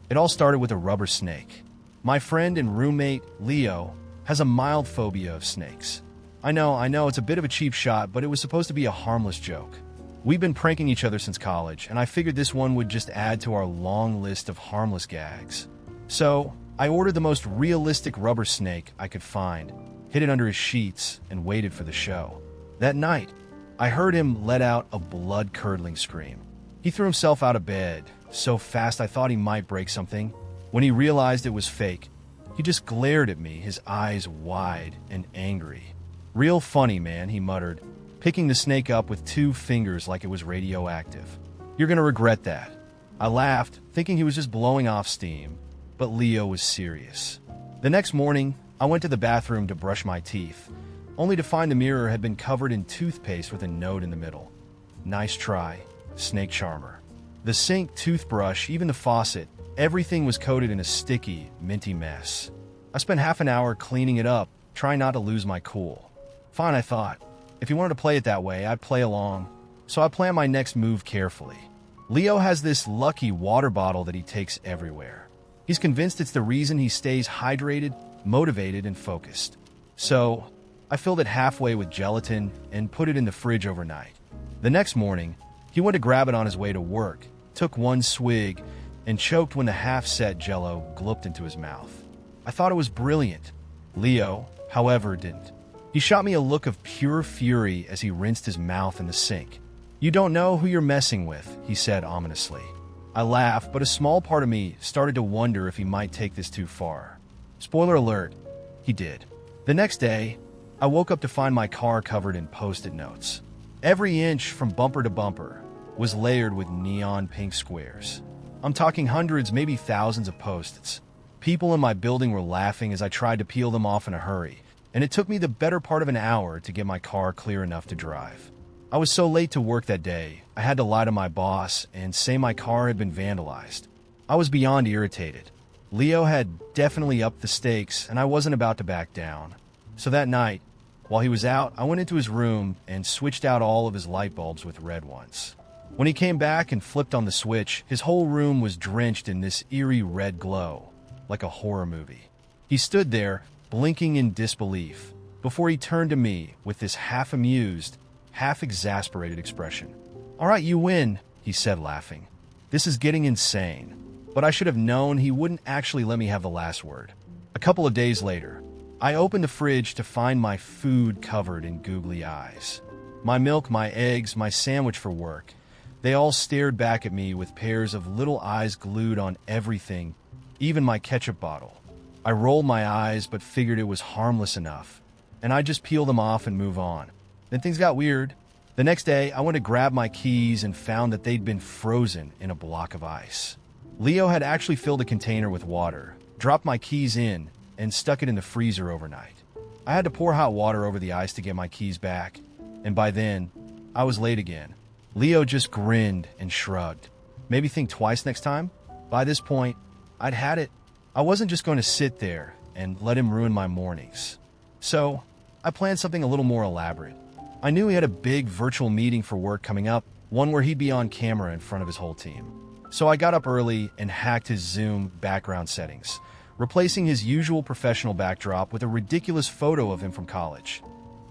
It all started with a rubber snake. My friend and roommate, Leo, has a mild phobia of snakes. I know, it's a bit of a cheap shot, but it was supposed to be a harmless joke. We've been pranking each other since college, and I figured this one would just add to our long list of harmless gags. So, I ordered the most realistic rubber snake I could find, hid it under his sheets, and waited for the show. That night, I heard him let out a blood-curdling scream. He threw himself out of bed, so fast I thought he might break something. When he realized it was fake, he just glared at me, his eyes wide and angry. "Real funny, man," he muttered, picking the snake up with 2 fingers like it was radioactive. "You're gonna regret that." I laughed, thinking he was just blowing off steam, but Leo was serious. The next morning, I went to the bathroom to brush my teeth, only to find the mirror had been covered in toothpaste with a note in the middle. "Nice try, snake charmer." The sink, toothbrush, even the faucet, everything was coated in a sticky, minty mess. I spent half an hour cleaning it up, trying not to lose my cool. Fine, I thought. If he wanted to play it that way, I'd play along. So I planned my next move carefully. Leo has this lucky water bottle that he takes everywhere. He's convinced it's the reason he stays hydrated, motivated, and focused. So, I filled it halfway with gelatin and put it in the fridge overnight. The next morning, he went to grab it on his way to work, took 1 swig, and choked when the half-set Jell-O gloped into his mouth. I thought it was brilliant. Leo, however, didn't. He shot me a look of pure fury as he rinsed his mouth in the sink. "You don't know who you're messing with," he said ominously. I laughed, but a small part of me started to wonder if he might take this too far. Spoiler alert, he did. The next day, I woke up to find my car covered in Post-it notes. Every inch from bumper to bumper was layered with neon pink squares. I'm talking hundreds, maybe thousands of Post-its. People in my building were laughing as I tried to peel them off in a hurry, and it took me the better part of an hour to get my car clear enough to drive. I was so late to work that day, I had to lie to my boss and say my car had been vandalized. I was beyond irritated. Leo had definitely upped the stakes, and I wasn't about to back down. So that night, while he was out, I went into his room and switched out all of his light bulbs with red ones. When he came back and flipped on the switch, his whole room was drenched in this eerie red glow, like a horror movie. He stood there, blinking in disbelief, before he turned to me with this half-amused, half-exasperated expression. "All right, you win," he said, laughing. "This is getting insane." But I should have known he wouldn't actually let me have the last word. A couple of days later, I opened the fridge to find my food covered in googly eyes. My milk, my eggs, my sandwich for work. They all stared back at me with pairs of little eyes glued on everything, even my ketchup bottle. I rolled my eyes but figured it was harmless enough, and I'd just peel them off and move on. Then things got weird. The next day, I went to grab my keys and found that they'd been frozen in a block of ice. Leo had actually filled a container with water, dropped my keys in, and stuck it in the freezer overnight. I had to pour hot water over the ice to get my keys back, and by then, I was late again. Leo just grinned and shrugged. Maybe think twice next time? By this point, I'd had it. I wasn't just going to sit there and let him ruin my mornings. So, I planned something a little more elaborate. I knew he had a big virtual meeting for work coming up, one where he'd be on camera in front of his whole team. So I got up early and hacked his Zoom background settings, replacing his usual professional backdrop with a ridiculous photo of him from college.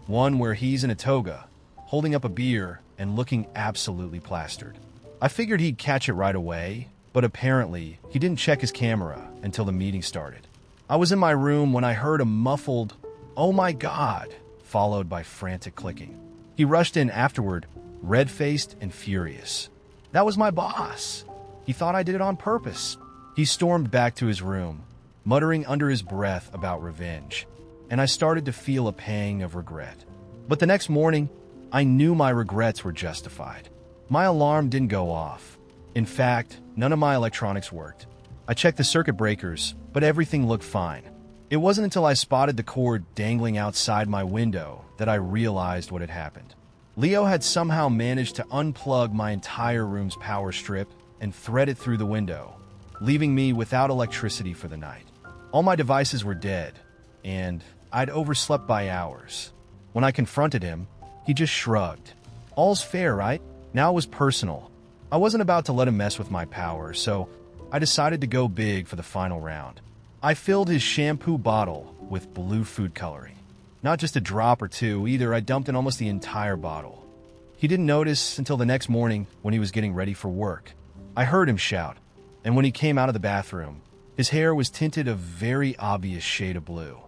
One where he's in a toga, holding up a beer and looking absolutely plastered. I figured he'd catch it right away, but apparently he didn't check his camera until the meeting started. I was in my room when I heard a muffled, "Oh my God," followed by frantic clicking. He rushed in afterward, red-faced and furious. That was my boss. He thought I did it on purpose. He stormed back to his room, muttering under his breath about revenge, and I started to feel a pang of regret. But the next morning, I knew my regrets were justified. My alarm didn't go off. In fact, none of my electronics worked. I checked the circuit breakers, but everything looked fine. It wasn't until I spotted the cord dangling outside my window that I realized what had happened. Leo had somehow managed to unplug my entire room's power strip and thread it through the window, leaving me without electricity for the night. All my devices were dead, and I'd overslept by hours. When I confronted him, he just shrugged. All's fair, right? Now it was personal. I wasn't about to let him mess with my power, so I decided to go big for the final round. I filled his shampoo bottle with blue food coloring. Not just a drop or two either, I dumped in almost the entire bottle. He didn't notice until the next morning when he was getting ready for work. I heard him shout, and when he came out of the bathroom, his hair was tinted a very obvious shade of blue.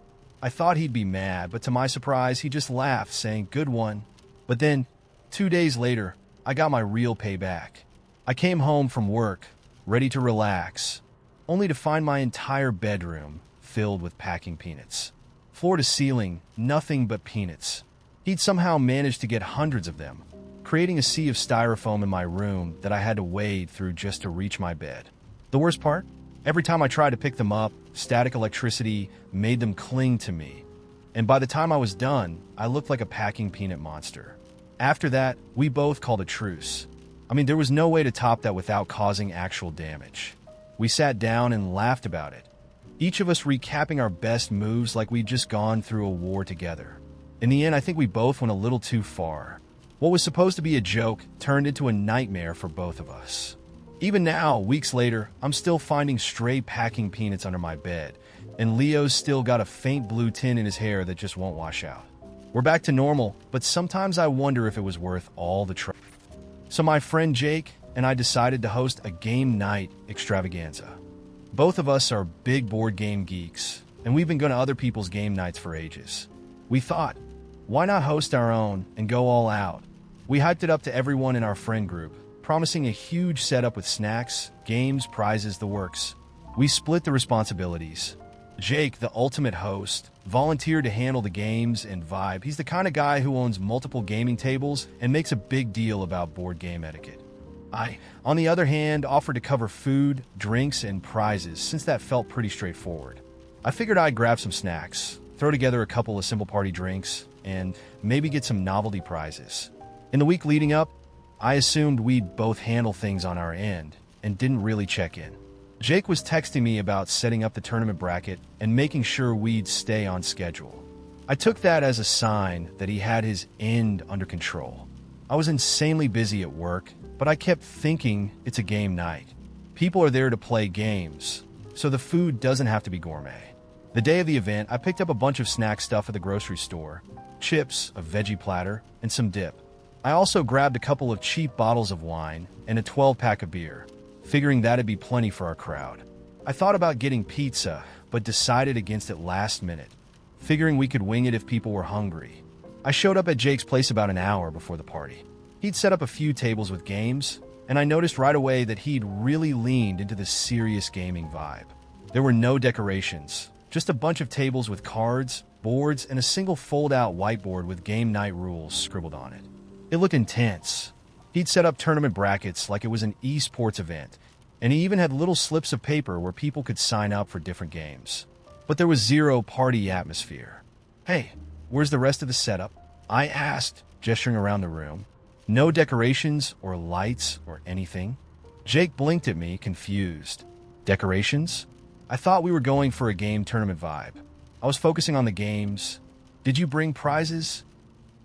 I thought he'd be mad, but to my surprise, he just laughed, saying, "Good one." But then, 2 days later, I got my real payback. I came home from work, ready to relax, only to find my entire bedroom filled with packing peanuts. Floor to ceiling, nothing but peanuts. He'd somehow managed to get hundreds of them, creating a sea of styrofoam in my room that I had to wade through just to reach my bed. The worst part? Every time I tried to pick them up, static electricity made them cling to me. And by the time I was done, I looked like a packing peanut monster. After that, we both called a truce. I mean, there was no way to top that without causing actual damage. We sat down and laughed about it, each of us recapping our best moves like we'd just gone through a war together. In the end, I think we both went a little too far. What was supposed to be a joke turned into a nightmare for both of us. Even now, weeks later, I'm still finding stray packing peanuts under my bed, and Leo's still got a faint blue tint in his hair that just won't wash out. We're back to normal, but sometimes I wonder if it was worth all the trouble. So my friend Jake and I decided to host a game night extravaganza. Both of us are big board game geeks, and we've been going to other people's game nights for ages. We thought, why not host our own and go all out? We hyped it up to everyone in our friend group, promising a huge setup with snacks, games, prizes, the works. We split the responsibilities. Jake, the ultimate host, volunteered to handle the games and vibe. He's the kind of guy who owns multiple gaming tables and makes a big deal about board game etiquette. I, on the other hand, offered to cover food, drinks, and prizes, since that felt pretty straightforward. I figured I'd grab some snacks, throw together a couple of simple party drinks, and maybe get some novelty prizes. In the week leading up, I assumed we'd both handle things on our end and didn't really check in. Jake was texting me about setting up the tournament bracket and making sure we'd stay on schedule. I took that as a sign that he had his end under control. I was insanely busy at work, but I kept thinking it's a game night. People are there to play games, so the food doesn't have to be gourmet. The day of the event, I picked up a bunch of snack stuff at the grocery store, chips, a veggie platter, and some dip. I also grabbed a couple of cheap bottles of wine and a 12-pack of beer, figuring that'd be plenty for our crowd. I thought about getting pizza, but decided against it last minute, figuring we could wing it if people were hungry. I showed up at Jake's place about an hour before the party. He'd set up a few tables with games, and I noticed right away that he'd really leaned into the serious gaming vibe. There were no decorations, just a bunch of tables with cards, boards, and a single fold-out whiteboard with game night rules scribbled on it. It looked intense. He'd set up tournament brackets like it was an esports event, and he even had little slips of paper where people could sign up for different games. But there was zero party atmosphere. "Hey, where's the rest of the setup?" I asked, gesturing around the room. No decorations or lights or anything. Jake blinked at me, confused. Decorations? I thought we were going for a game tournament vibe. I was focusing on the games. Did you bring prizes?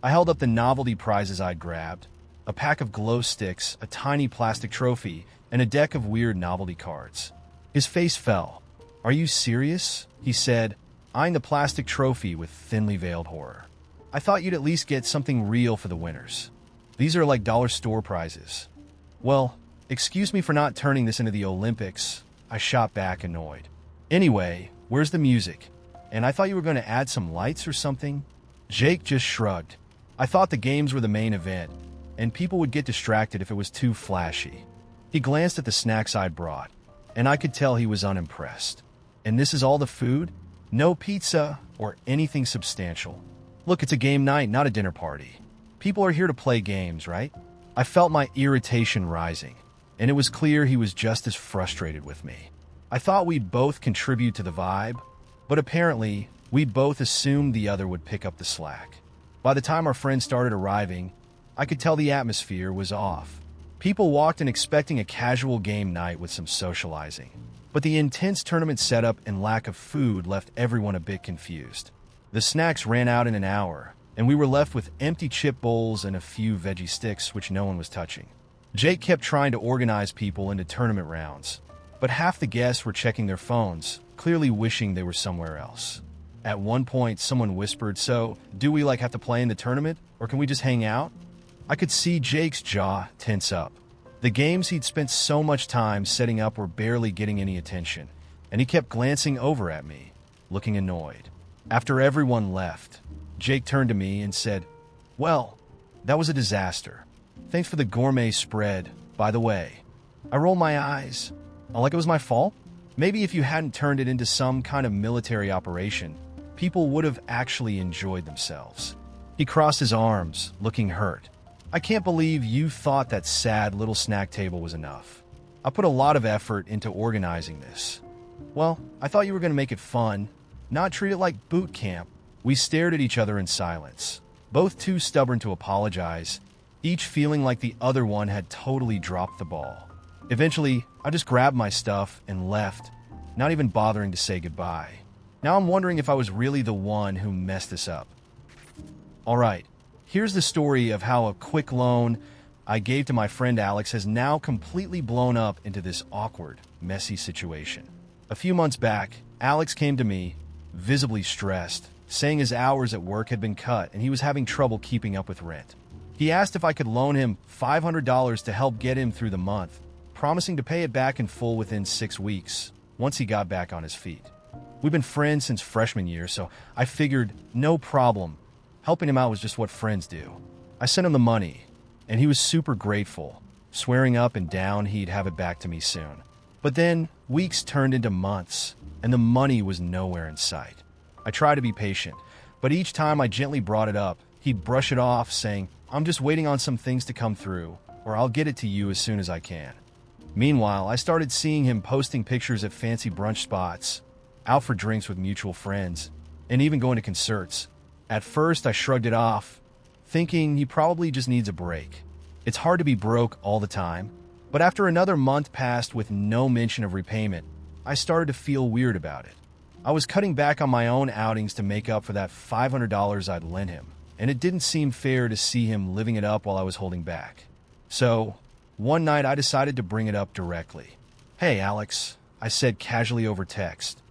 I held up the novelty prizes I'd grabbed. A pack of glow sticks, a tiny plastic trophy, and a deck of weird novelty cards. His face fell. "Are you serious?" he said, eyeing the plastic trophy with thinly veiled horror. "I thought you'd at least get something real for the winners. These are like dollar store prizes." "Well, excuse me for not turning this into the Olympics," I shot back, annoyed. "Anyway, where's the music? And I thought you were going to add some lights or something?" Jake just shrugged. I thought the games were the main event, and people would get distracted if it was too flashy. He glanced at the snacks I'd brought, and I could tell he was unimpressed. "And this is all the food? No pizza or anything substantial? Look, it's a game night, not a dinner party. People are here to play games, right?" I felt my irritation rising, and it was clear he was just as frustrated with me. I thought we'd both contribute to the vibe, but apparently we both assumed the other would pick up the slack. By the time our friends started arriving, I could tell the atmosphere was off. People walked in expecting a casual game night with some socializing, but the intense tournament setup and lack of food left everyone a bit confused. The snacks ran out in an hour, and we were left with empty chip bowls and a few veggie sticks which no one was touching. Jake kept trying to organize people into tournament rounds, but but half the guests were checking their phones, clearly wishing they were somewhere else. At one point, someone whispered, "So, do we have to play in the tournament, or can we just hang out?" I could see Jake's jaw tense up. The games he'd spent so much time setting up were barely getting any attention, and he kept glancing over at me, looking annoyed. After everyone left, Jake turned to me and said, "Well, that was a disaster. Thanks for the gourmet spread, by the way." I rolled my eyes. Like it was my fault? Maybe if you hadn't turned it into some kind of military operation, people would have actually enjoyed themselves. He crossed his arms, looking hurt. "I can't believe you thought that sad little snack table was enough. I put a lot of effort into organizing this." "Well, I thought you were going to make it fun, not treat it like boot camp." We stared at each other in silence, both too stubborn to apologize, each feeling like the other one had totally dropped the ball. Eventually, I just grabbed my stuff and left, not even bothering to say goodbye. Now I'm wondering if I was really the one who messed this up. All right, here's the story of how a quick loan I gave to my friend Alex has now completely blown up into this awkward, messy situation. A few months back, Alex came to me, visibly stressed, saying his hours at work had been cut and he was having trouble keeping up with rent. He asked if I could loan him $500 to help get him through the month, promising to pay it back in full within 6 weeks, once he got back on his feet. We've been friends since freshman year, so I figured, no problem. Helping him out was just what friends do. I sent him the money, and he was super grateful, swearing up and down he'd have it back to me soon. But then, weeks turned into months, and the money was nowhere in sight. I tried to be patient, but each time I gently brought it up, he'd brush it off, saying, "I'm just waiting on some things to come through, or I'll get it to you as soon as I can." Meanwhile, I started seeing him posting pictures at fancy brunch spots, out for drinks with mutual friends, and even going to concerts. At first, I shrugged it off, thinking he probably just needs a break. It's hard to be broke all the time, but after another month passed with no mention of repayment, I started to feel weird about it. I was cutting back on my own outings to make up for that $500 I'd lent him, and it didn't seem fair to see him living it up while I was holding back. So, one night I decided to bring it up directly. "Hey, Alex," I said casually over text.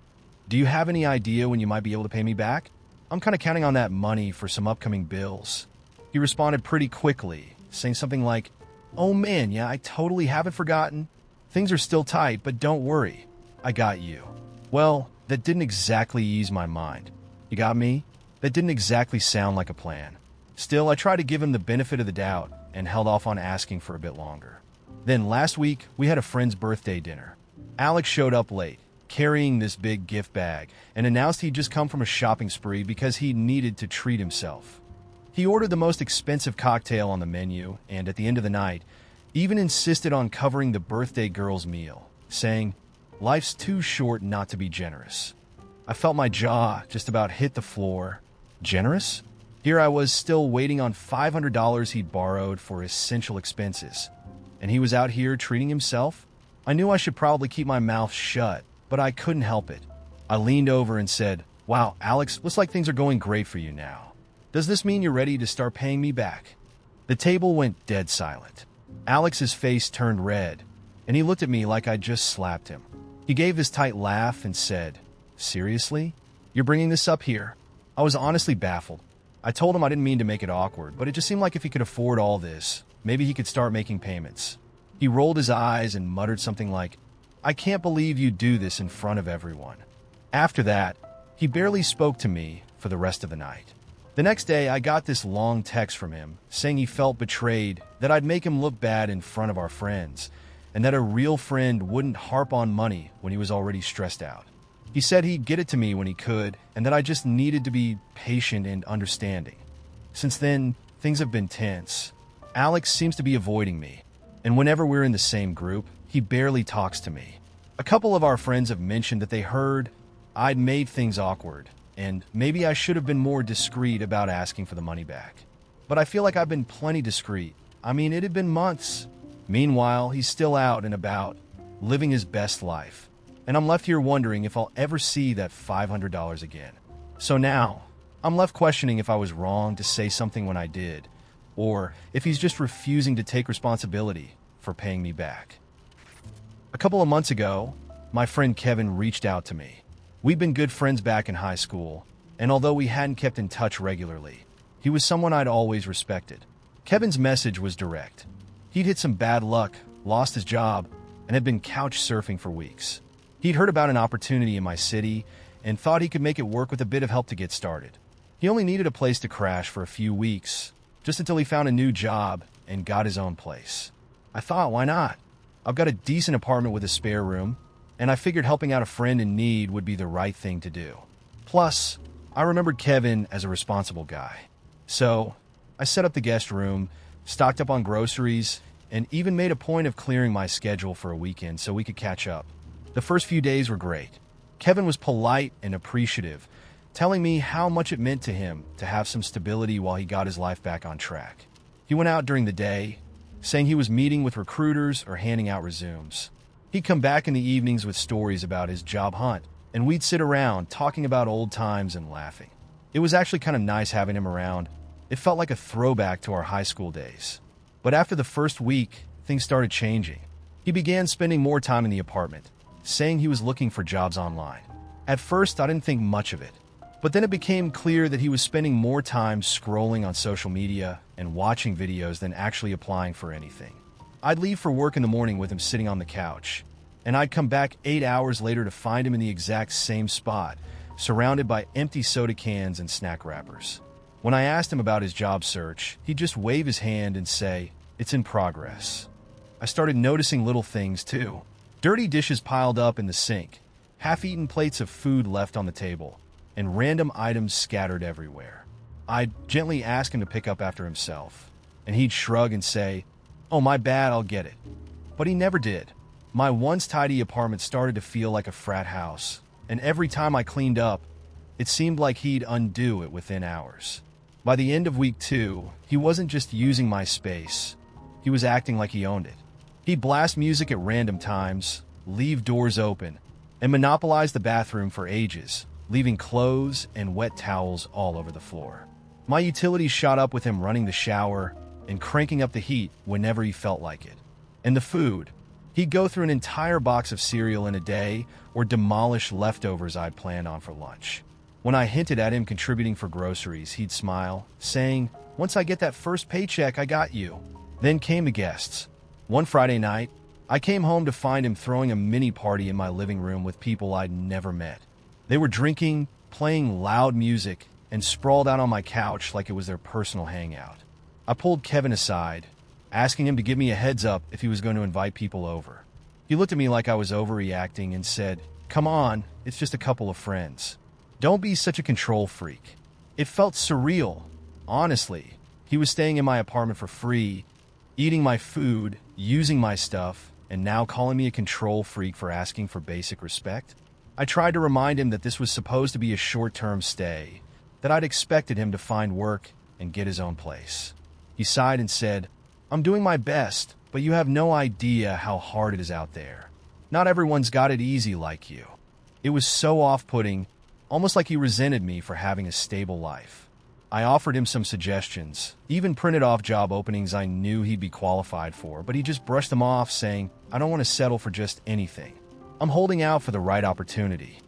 "Do you have any idea when you might be able to pay me back? I'm kind of counting on that money for some upcoming bills." He responded pretty quickly, saying something like, "Oh man, yeah, I totally haven't forgotten. Things are still tight, but don't worry. I got you." Well, that didn't exactly ease my mind. You got me? That didn't exactly sound like a plan. Still, I tried to give him the benefit of the doubt and held off on asking for a bit longer. Then last week, we had a friend's birthday dinner. Alex showed up late, carrying this big gift bag, and announced he'd just come from a shopping spree because he needed to treat himself. He ordered the most expensive cocktail on the menu, and at the end of the night, even insisted on covering the birthday girl's meal, saying, "Life's too short not to be generous." I felt my jaw just about hit the floor. Generous? Here I was still waiting on $500 he'd borrowed for essential expenses, and he was out here treating himself? I knew I should probably keep my mouth shut, but I couldn't help it. I leaned over and said, "Wow, Alex, looks like things are going great for you now. Does this mean you're ready to start paying me back?" The table went dead silent. Alex's face turned red, and he looked at me like I'd just slapped him. He gave this tight laugh and said, "Seriously? You're bringing this up here?" I was honestly baffled. I told him I didn't mean to make it awkward, but it just seemed like if he could afford all this, maybe he could start making payments. He rolled his eyes and muttered something like, "I can't believe you do this in front of everyone." After that, he barely spoke to me for the rest of the night. The next day, I got this long text from him saying he felt betrayed, that I'd make him look bad in front of our friends, and that a real friend wouldn't harp on money when he was already stressed out. He said he'd get it to me when he could, and that I just needed to be patient and understanding. Since then, things have been tense. Alex seems to be avoiding me, and whenever we're in the same group, he barely talks to me. A couple of our friends have mentioned that they heard I'd made things awkward, and maybe I should have been more discreet about asking for the money back. But I feel like I've been plenty discreet. I mean, it had been months. Meanwhile, he's still out and about, living his best life. And I'm left here wondering if I'll ever see that $500 again. So now, I'm left questioning if I was wrong to say something when I did, or if he's just refusing to take responsibility for paying me back. A couple of months ago, my friend Kevin reached out to me. We'd been good friends back in high school, and although we hadn't kept in touch regularly, he was someone I'd always respected. Kevin's message was direct. He'd hit some bad luck, lost his job, and had been couch surfing for weeks. He'd heard about an opportunity in my city and thought he could make it work with a bit of help to get started. He only needed a place to crash for a few weeks, just until he found a new job and got his own place. I thought, why not? I've got a decent apartment with a spare room, and I figured helping out a friend in need would be the right thing to do. Plus, I remembered Kevin as a responsible guy. So, I set up the guest room, stocked up on groceries, and even made a point of clearing my schedule for a weekend so we could catch up. The first few days were great. Kevin was polite and appreciative, telling me how much it meant to him to have some stability while he got his life back on track. He went out during the day, saying he was meeting with recruiters or handing out resumes. He'd come back in the evenings with stories about his job hunt, and we'd sit around talking about old times and laughing. It was actually kind of nice having him around. It felt like a throwback to our high school days. But after the first week, things started changing. He began spending more time in the apartment, saying he was looking for jobs online. At first, I didn't think much of it. But then it became clear that he was spending more time scrolling on social media and watching videos than actually applying for anything. I'd leave for work in the morning with him sitting on the couch, and I'd come back 8 hours later to find him in the exact same spot, surrounded by empty soda cans and snack wrappers. When I asked him about his job search, he'd just wave his hand and say, "It's in progress." I started noticing little things too. Dirty dishes piled up in the sink, half-eaten plates of food left on the table, and random items scattered everywhere. I'd gently ask him to pick up after himself, and he'd shrug and say, "Oh, my bad, I'll get it." But he never did. My once tidy apartment started to feel like a frat house, and every time I cleaned up, it seemed like he'd undo it within hours. By the end of week 2, he wasn't just using my space, he was acting like he owned it. He'd blast music at random times, leave doors open, and monopolize the bathroom for ages, leaving clothes and wet towels all over the floor. My utilities shot up with him running the shower and cranking up the heat whenever he felt like it. And the food. He'd go through an entire box of cereal in a day or demolish leftovers I'd planned on for lunch. When I hinted at him contributing for groceries, he'd smile, saying, "Once I get that first paycheck, I got you." Then came the guests. One Friday night, I came home to find him throwing a mini party in my living room with people I'd never met. They were drinking, playing loud music, and sprawled out on my couch like it was their personal hangout. I pulled Kevin aside, asking him to give me a heads up if he was going to invite people over. He looked at me like I was overreacting and said, "Come on, it's just a couple of friends. Don't be such a control freak." It felt surreal. Honestly, he was staying in my apartment for free, eating my food, using my stuff, and now calling me a control freak for asking for basic respect? I tried to remind him that this was supposed to be a short-term stay, that I'd expected him to find work and get his own place. He sighed and said, "I'm doing my best, but you have no idea how hard it is out there. Not everyone's got it easy like you." It was so off-putting, almost like he resented me for having a stable life. I offered him some suggestions, even printed off job openings I knew he'd be qualified for, but he just brushed them off, saying, "I don't want to settle for just anything. I'm holding out for the right opportunity."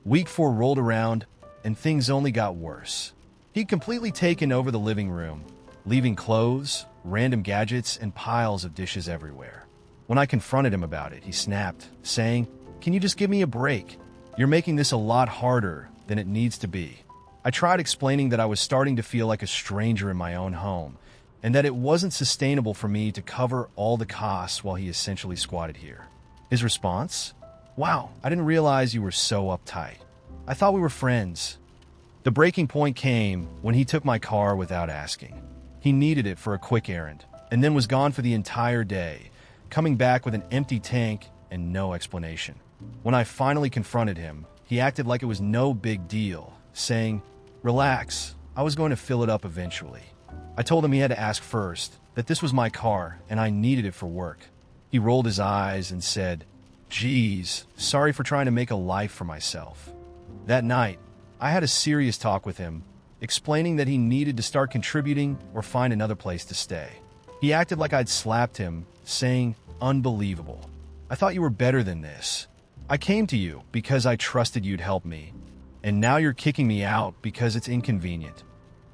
Week 4 rolled around, and things only got worse. He'd completely taken over the living room, leaving clothes, random gadgets, and piles of dishes everywhere. When I confronted him about it, he snapped, saying, "Can you just give me a break? You're making this a lot harder than it needs to be." I tried explaining that I was starting to feel like a stranger in my own home, and that it wasn't sustainable for me to cover all the costs while he essentially squatted here. His response? "Wow, I didn't realize you were so uptight. I thought we were friends." The breaking point came when he took my car without asking. He needed it for a quick errand, and then was gone for the entire day, coming back with an empty tank and no explanation. When I finally confronted him, he acted like it was no big deal, saying, "Relax, I was going to fill it up eventually." I told him he had to ask first, that this was my car and I needed it for work. He rolled his eyes and said, "Geez, sorry for trying to make a life for myself." That night, I had a serious talk with him, explaining that he needed to start contributing or find another place to stay. He acted like I'd slapped him, saying, "Unbelievable. I thought you were better than this." I came to you because I trusted you'd help me, and now you're kicking me out because it's inconvenient."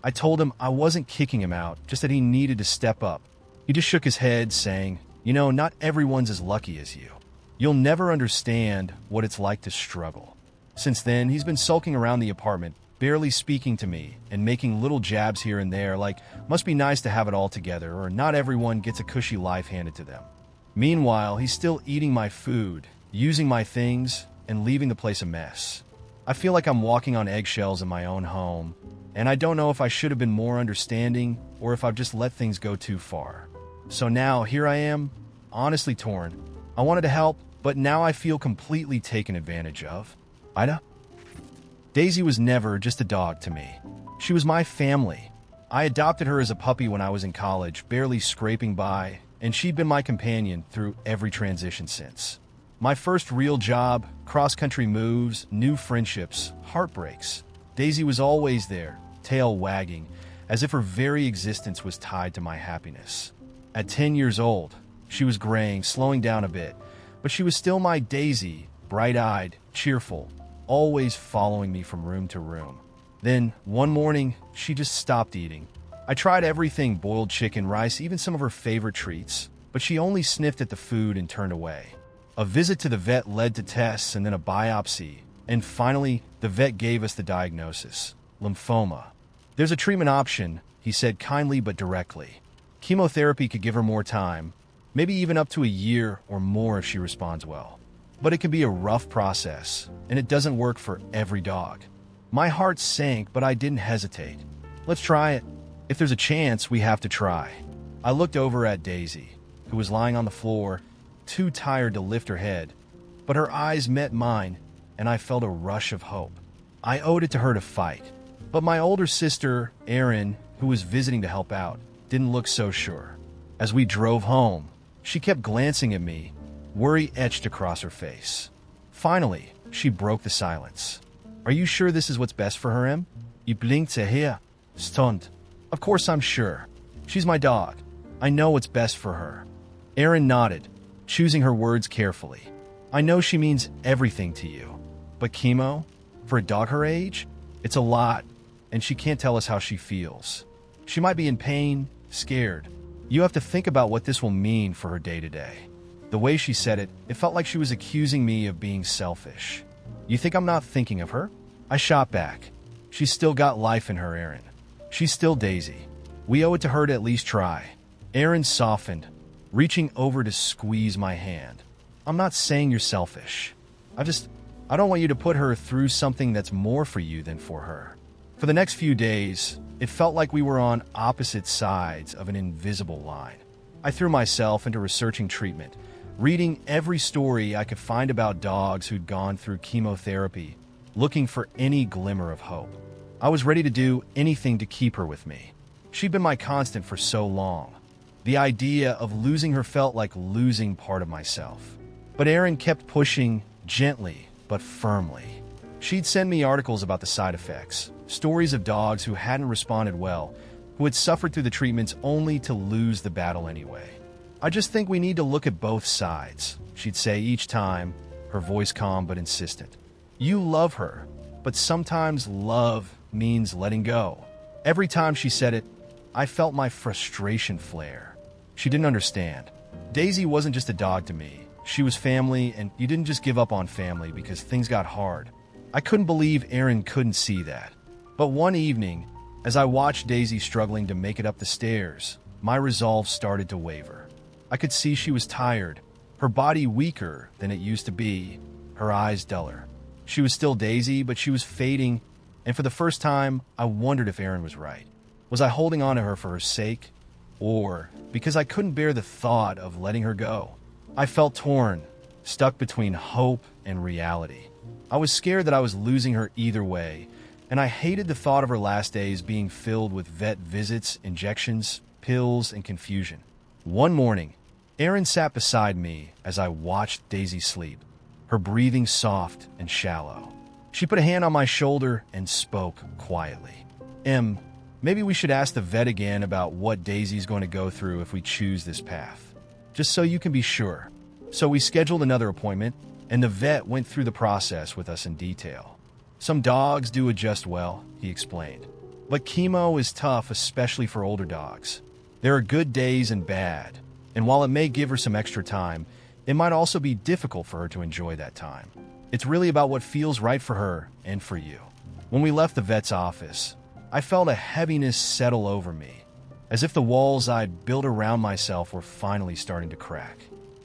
I told him I wasn't kicking him out, just that he needed to step up. He just shook his head, saying, "Not everyone's as lucky as you. You'll never understand what it's like to struggle." Since then, he's been sulking around the apartment, barely speaking to me, and making little jabs here and there like, must be nice to have it all together, or not everyone gets a cushy life handed to them. Meanwhile, he's still eating my food, using my things, and leaving the place a mess. I feel like I'm walking on eggshells in my own home, and I don't know if I should have been more understanding or if I've just let things go too far. So now, here I am, honestly torn. I wanted to help, but now I feel completely taken advantage of. AITA? Daisy was never just a dog to me. She was my family. I adopted her as a puppy when I was in college, barely scraping by, and she'd been my companion through every transition since. My first real job, cross-country moves, new friendships, heartbreaks. Daisy was always there, tail wagging, as if her very existence was tied to my happiness. At 10 years old, she was graying, slowing down a bit, but she was still my Daisy, bright-eyed, cheerful, always following me from room to room. Then, one morning, she just stopped eating. I tried everything, boiled chicken, rice, even some of her favorite treats, but she only sniffed at the food and turned away. A visit to the vet led to tests and then a biopsy, and finally, the vet gave us the diagnosis: lymphoma. "There's a treatment option," he said kindly but directly. "Chemotherapy could give her more time, maybe even up to a year or more if she responds well. But it can be a rough process, and it doesn't work for every dog." My heart sank, but I didn't hesitate. "Let's try it. If there's a chance, we have to try." I looked over at Daisy, who was lying on the floor, too tired to lift her head, but her eyes met mine, and I felt a rush of hope. I owed it to her to fight. But my older sister, Erin, who was visiting to help out, didn't look so sure. As we drove home, she kept glancing at me, worry etched across her face. Finally, she broke the silence. "Are you sure this is what's best for her, Em?" "You blinkte her. Stund." "Of course I'm sure. She's my dog. I know what's best for her." Erin nodded, choosing her words carefully. "I know she means everything to you. But chemo? For a dog her age? It's a lot, and she can't tell us how she feels. She might be in pain, scared. You have to think about what this will mean for her day-to-day." The way she said it, it felt like she was accusing me of being selfish. "You think I'm not thinking of her?" I shot back. "She's still got life in her, Erin. She's still Daisy. We owe it to her to at least try." Erin softened, reaching over to squeeze my hand. "I'm not saying you're selfish. I don't want you to put her through something that's more for you than for her." For the next few days, it felt like we were on opposite sides of an invisible line. I threw myself into researching treatment, reading every story I could find about dogs who'd gone through chemotherapy, looking for any glimmer of hope. I was ready to do anything to keep her with me. She'd been my constant for so long. The idea of losing her felt like losing part of myself. But Erin kept pushing, gently but firmly. She'd send me articles about the side effects, stories of dogs who hadn't responded well, who had suffered through the treatments only to lose the battle anyway. "I just think we need to look at both sides," she'd say each time, her voice calm but insistent. "You love her, but sometimes love means letting go." Every time she said it, I felt my frustration flare. She didn't understand. Daisy wasn't just a dog to me. She was family, and you didn't just give up on family because things got hard. I couldn't believe Erin couldn't see that. But one evening, as I watched Daisy struggling to make it up the stairs, my resolve started to waver. I could see she was tired, her body weaker than it used to be, her eyes duller. She was still Daisy, but she was fading, and for the first time, I wondered if Erin was right. Was I holding on to her for her sake, or because I couldn't bear the thought of letting her go? I felt torn, stuck between hope and reality. I was scared that I was losing her either way, and I hated the thought of her last days being filled with vet visits, injections, pills, and confusion. One morning, Erin sat beside me as I watched Daisy sleep, her breathing soft and shallow. She put a hand on my shoulder and spoke quietly. "Em, maybe we should ask the vet again about what Daisy's going to go through if we choose this path. Just so you can be sure." So we scheduled another appointment, and the vet went through the process with us in detail. Some dogs do adjust well, he explained. But chemo is tough, especially for older dogs. There are good days and bad, and while it may give her some extra time, it might also be difficult for her to enjoy that time. It's really about what feels right for her and for you. When we left the vet's office, I felt a heaviness settle over me, as if the walls I'd built around myself were finally starting to crack.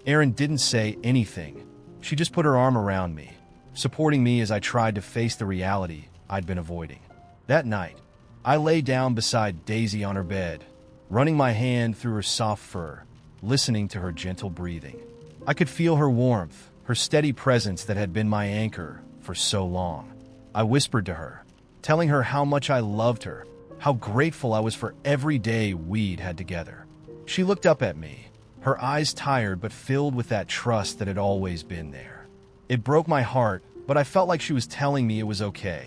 Erin didn't say anything. She just put her arm around me, supporting me as I tried to face the reality I'd been avoiding. That night, I lay down beside Daisy on her bed, running my hand through her soft fur, listening to her gentle breathing. I could feel her warmth, her steady presence that had been my anchor for so long. I whispered to her, telling her how much I loved her, how grateful I was for every day we'd had together. She looked up at me, her eyes tired but filled with that trust that had always been there. It broke my heart, but I felt like she was telling me it was okay,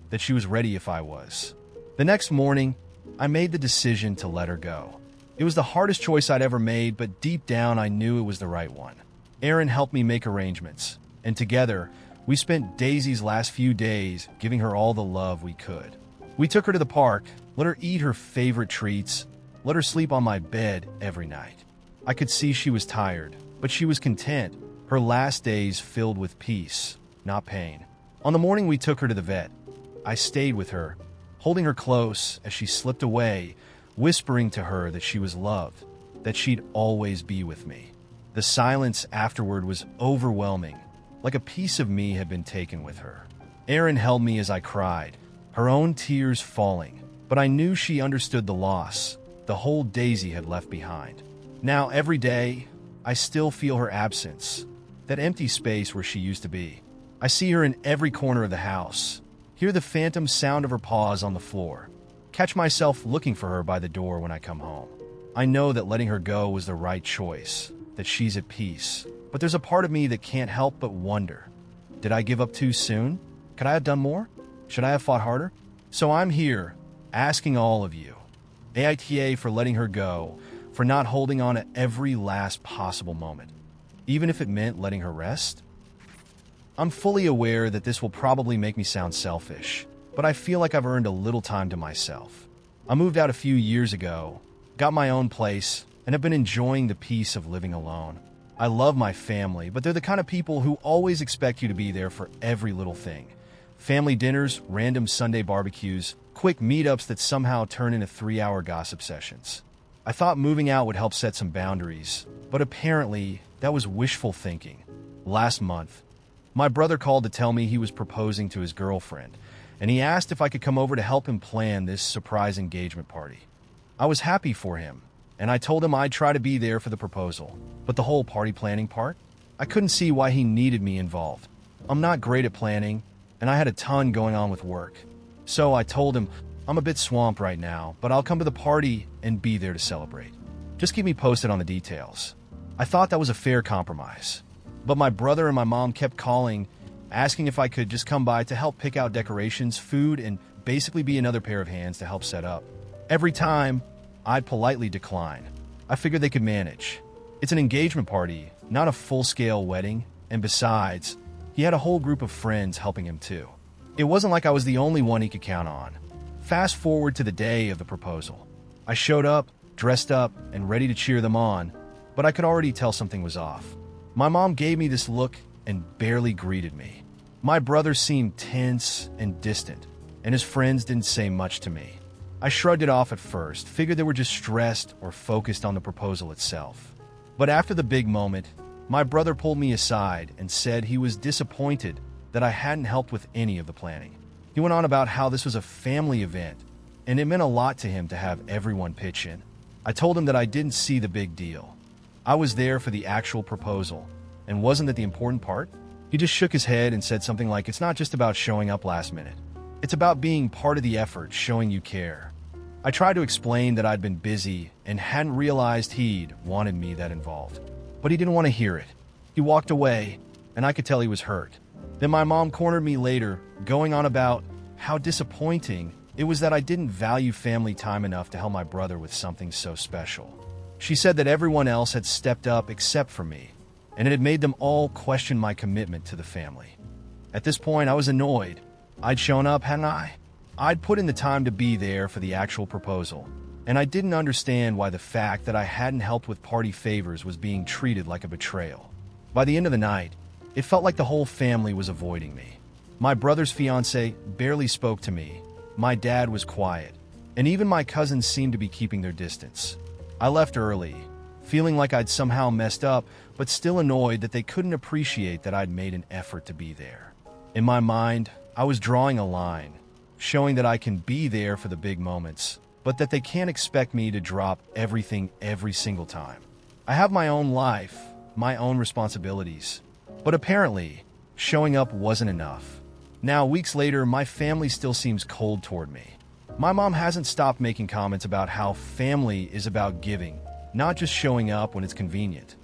that she was ready if I was. The next morning, I made the decision to let her go. It was the hardest choice I'd ever made, but deep down I knew it was the right one. Erin helped me make arrangements, and together, we spent Daisy's last few days giving her all the love we could. We took her to the park, let her eat her favorite treats, let her sleep on my bed every night. I could see she was tired, but she was content, her last days filled with peace, not pain. On the morning we took her to the vet, I stayed with her, holding her close as she slipped away, whispering to her that she was loved, that she'd always be with me. The silence afterward was overwhelming, like a piece of me had been taken with her. Erin held me as I cried, her own tears falling, but I knew she understood the loss the whole Daisy had left behind. Now, every day, I still feel her absence, that empty space where she used to be. I see her in every corner of the house, hear the phantom sound of her paws on the floor, catch myself looking for her by the door when I come home. I know that letting her go was the right choice, that she's at peace, but there's a part of me that can't help but wonder, did I give up too soon? Could I have done more? Should I have fought harder? So I'm here, asking all of you, AITA for letting her go, for not holding on to every last possible moment, even if it meant letting her rest? I'm fully aware that this will probably make me sound selfish, but I feel like I've earned a little time to myself. I moved out a few years ago, got my own place, and have been enjoying the peace of living alone. I love my family, but they're the kind of people who always expect you to be there for every little thing. Family dinners, random Sunday barbecues, quick meetups that somehow turn into 3-hour gossip sessions. I thought moving out would help set some boundaries, but apparently that was wishful thinking. Last month, my brother called to tell me he was proposing to his girlfriend, and he asked if I could come over to help him plan this surprise engagement party. I was happy for him, and I told him I'd try to be there for the proposal, but the whole party planning part? I couldn't see why he needed me involved. I'm not great at planning, and I had a ton going on with work. So I told him, I'm a bit swamped right now, but I'll come to the party and be there to celebrate. Just keep me posted on the details. I thought that was a fair compromise. But my brother and my mom kept calling, asking if I could just come by to help pick out decorations, food, and basically be another pair of hands to help set up. Every time, I'd politely decline. I figured they could manage. It's an engagement party, not a full-scale wedding, and besides, he had a whole group of friends helping him too. It wasn't like I was the only one he could count on. Fast forward to the day of the proposal. I showed up, dressed up, and ready to cheer them on, but I could already tell something was off. My mom gave me this look and barely greeted me. My brother seemed tense and distant, and his friends didn't say much to me. I shrugged it off at first, figured they were just stressed or focused on the proposal itself. But after the big moment, my brother pulled me aside and said he was disappointed that I hadn't helped with any of the planning. He went on about how this was a family event, and it meant a lot to him to have everyone pitch in. I told him that I didn't see the big deal. I was there for the actual proposal, and wasn't that the important part? He just shook his head and said something like, it's not just about showing up last minute. It's about being part of the effort, showing you care. I tried to explain that I'd been busy and hadn't realized he'd wanted me that involved. But he didn't want to hear it. He walked away, and I could tell he was hurt. Then my mom cornered me later, going on about how disappointing it was that I didn't value family time enough to help my brother with something so special. She said that everyone else had stepped up except for me, and it had made them all question my commitment to the family. At this point, I was annoyed. I'd shown up, hadn't I? I'd put in the time to be there for the actual proposal, and I didn't understand why the fact that I hadn't helped with party favors was being treated like a betrayal. By the end of the night, it felt like the whole family was avoiding me. My brother's fiancé barely spoke to me, my dad was quiet, and even my cousins seemed to be keeping their distance. I left early, feeling like I'd somehow messed up, but still annoyed that they couldn't appreciate that I'd made an effort to be there. In my mind, I was drawing a line, showing that I can be there for the big moments, but that they can't expect me to drop everything every single time. I have my own life, my own responsibilities, but apparently, showing up wasn't enough. Now, weeks later, my family still seems cold toward me. My mom hasn't stopped making comments about how family is about giving, not just showing up when it's convenient.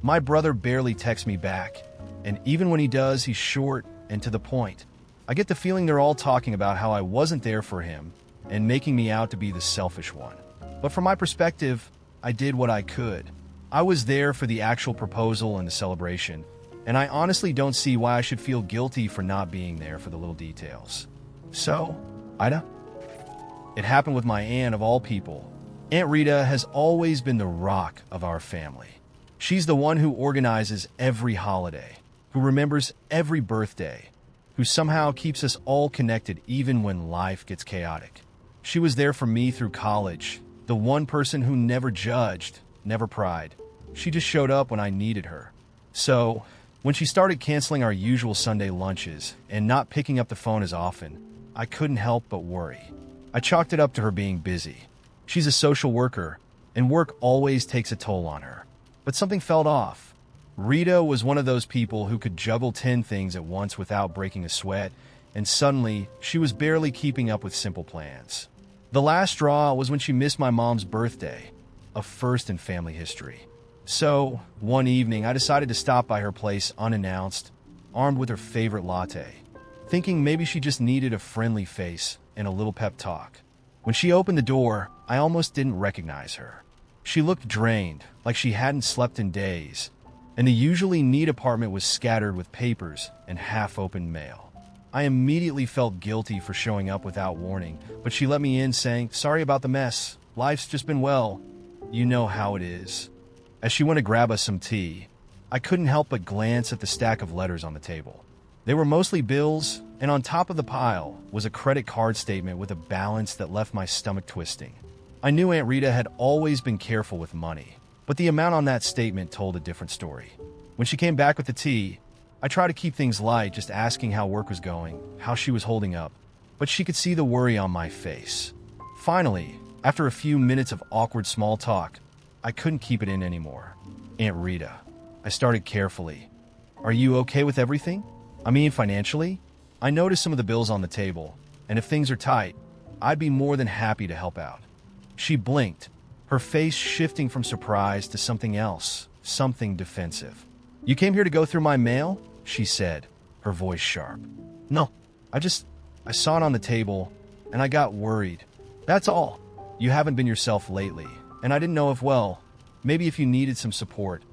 My brother barely texts me back, and even when he does, he's short and to the point. I get the feeling they're all talking about how I wasn't there for him and making me out to be the selfish one. But from my perspective, I did what I could. I was there for the actual proposal and the celebration, and I honestly don't see why I should feel guilty for not being there for the little details. So, AITA? It happened with my aunt of all people. Aunt Rita has always been the rock of our family. She's the one who organizes every holiday, who remembers every birthday, who somehow keeps us all connected even when life gets chaotic. She was there for me through college, the one person who never judged, never pried. She just showed up when I needed her. So, when she started canceling our usual Sunday lunches and not picking up the phone as often, I couldn't help but worry. I chalked it up to her being busy. She's a social worker, and work always takes a toll on her. But something felt off. Rita was one of those people who could juggle 10 things at once without breaking a sweat, and suddenly, she was barely keeping up with simple plans. The last straw was when she missed my mom's birthday, a first in family history. So, one evening, I decided to stop by her place unannounced, armed with her favorite latte, thinking maybe she just needed a friendly face and a little pep talk. When she opened the door, I almost didn't recognize her. She looked drained, like she hadn't slept in days, and the usually neat apartment was scattered with papers and half-opened mail. I immediately felt guilty for showing up without warning, but she let me in saying, "Sorry about the mess. Life's just been well. You know how it is." As she went to grab us some tea, I couldn't help but glance at the stack of letters on the table. They were mostly bills, and on top of the pile was a credit card statement with a balance that left my stomach twisting. I knew Aunt Rita had always been careful with money, but the amount on that statement told a different story. When she came back with the tea, I tried to keep things light, just asking how work was going, how she was holding up, but she could see the worry on my face. Finally, after a few minutes of awkward small talk, I couldn't keep it in anymore. "Aunt Rita," I started carefully. "Are you okay with everything? I mean, financially? I noticed some of the bills on the table, and if things are tight, I'd be more than happy to help out." She blinked, her face shifting from surprise to something else, something defensive. "You came here to go through my mail?" she said, her voice sharp. "No, I saw it on the table, and I got worried. That's all. You haven't been yourself lately, and I didn't know maybe if you needed some support."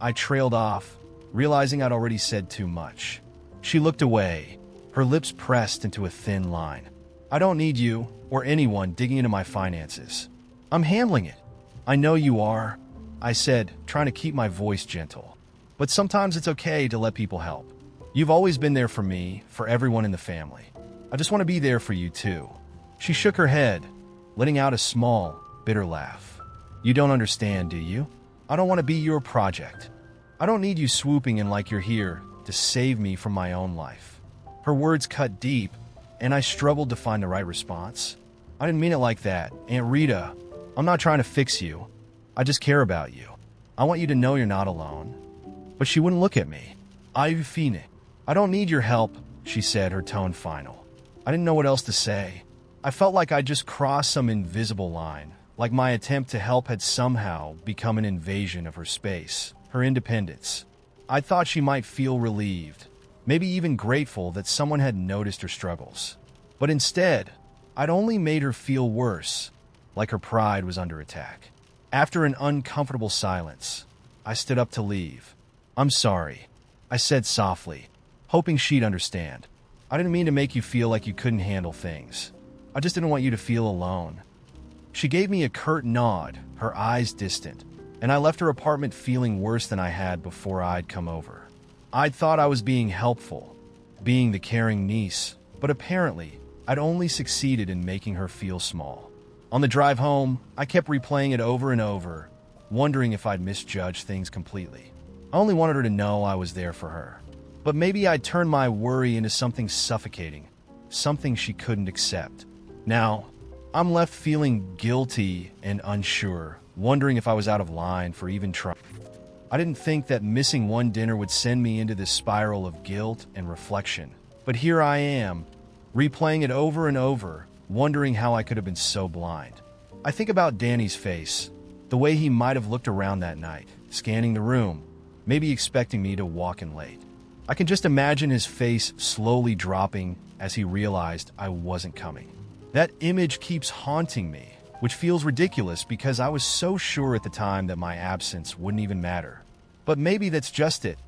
I trailed off, realizing I'd already said too much. She looked away, her lips pressed into a thin line. "I don't need you or anyone digging into my finances. I'm handling it." "I know you are," I said, trying to keep my voice gentle. "But sometimes it's okay to let people help. You've always been there for me, for everyone in the family. I just want to be there for you too." She shook her head, letting out a small, bitter laugh. "You don't understand, do you? I don't want to be your project. I don't need you swooping in like you're here to save me from my own life." Her words cut deep, and I struggled to find the right response. "I didn't mean it like that, Aunt Rita. I'm not trying to fix you. I just care about you. I want you to know you're not alone." But she wouldn't look at me. "I've seen it. I don't need your help," she said, her tone final. I didn't know what else to say. I felt like I'd just crossed some invisible line, like my attempt to help had somehow become an invasion of her space, her independence. I thought she might feel relieved, maybe even grateful that someone had noticed her struggles. But instead, I'd only made her feel worse, like her pride was under attack. After an uncomfortable silence, I stood up to leave. "I'm sorry," I said softly, hoping she'd understand. "I didn't mean to make you feel like you couldn't handle things. I just didn't want you to feel alone." She gave me a curt nod, her eyes distant, and I left her apartment feeling worse than I had before I'd come over. I'd thought I was being helpful, being the caring niece, but apparently I'd only succeeded in making her feel small. On the drive home, I kept replaying it over and over, wondering if I'd misjudged things completely. I only wanted her to know I was there for her. But maybe I'd turned my worry into something suffocating, something she couldn't accept. Now, I'm left feeling guilty and unsure, wondering if I was out of line for even trying. I didn't think that missing one dinner would send me into this spiral of guilt and reflection. But here I am, replaying it over and over, wondering how I could have been so blind. I think about Danny's face, the way he might have looked around that night, scanning the room, maybe expecting me to walk in late. I can just imagine his face slowly dropping as he realized I wasn't coming. That image keeps haunting me, which feels ridiculous because I was so sure at the time that my absence wouldn't even matter. But maybe that's just it.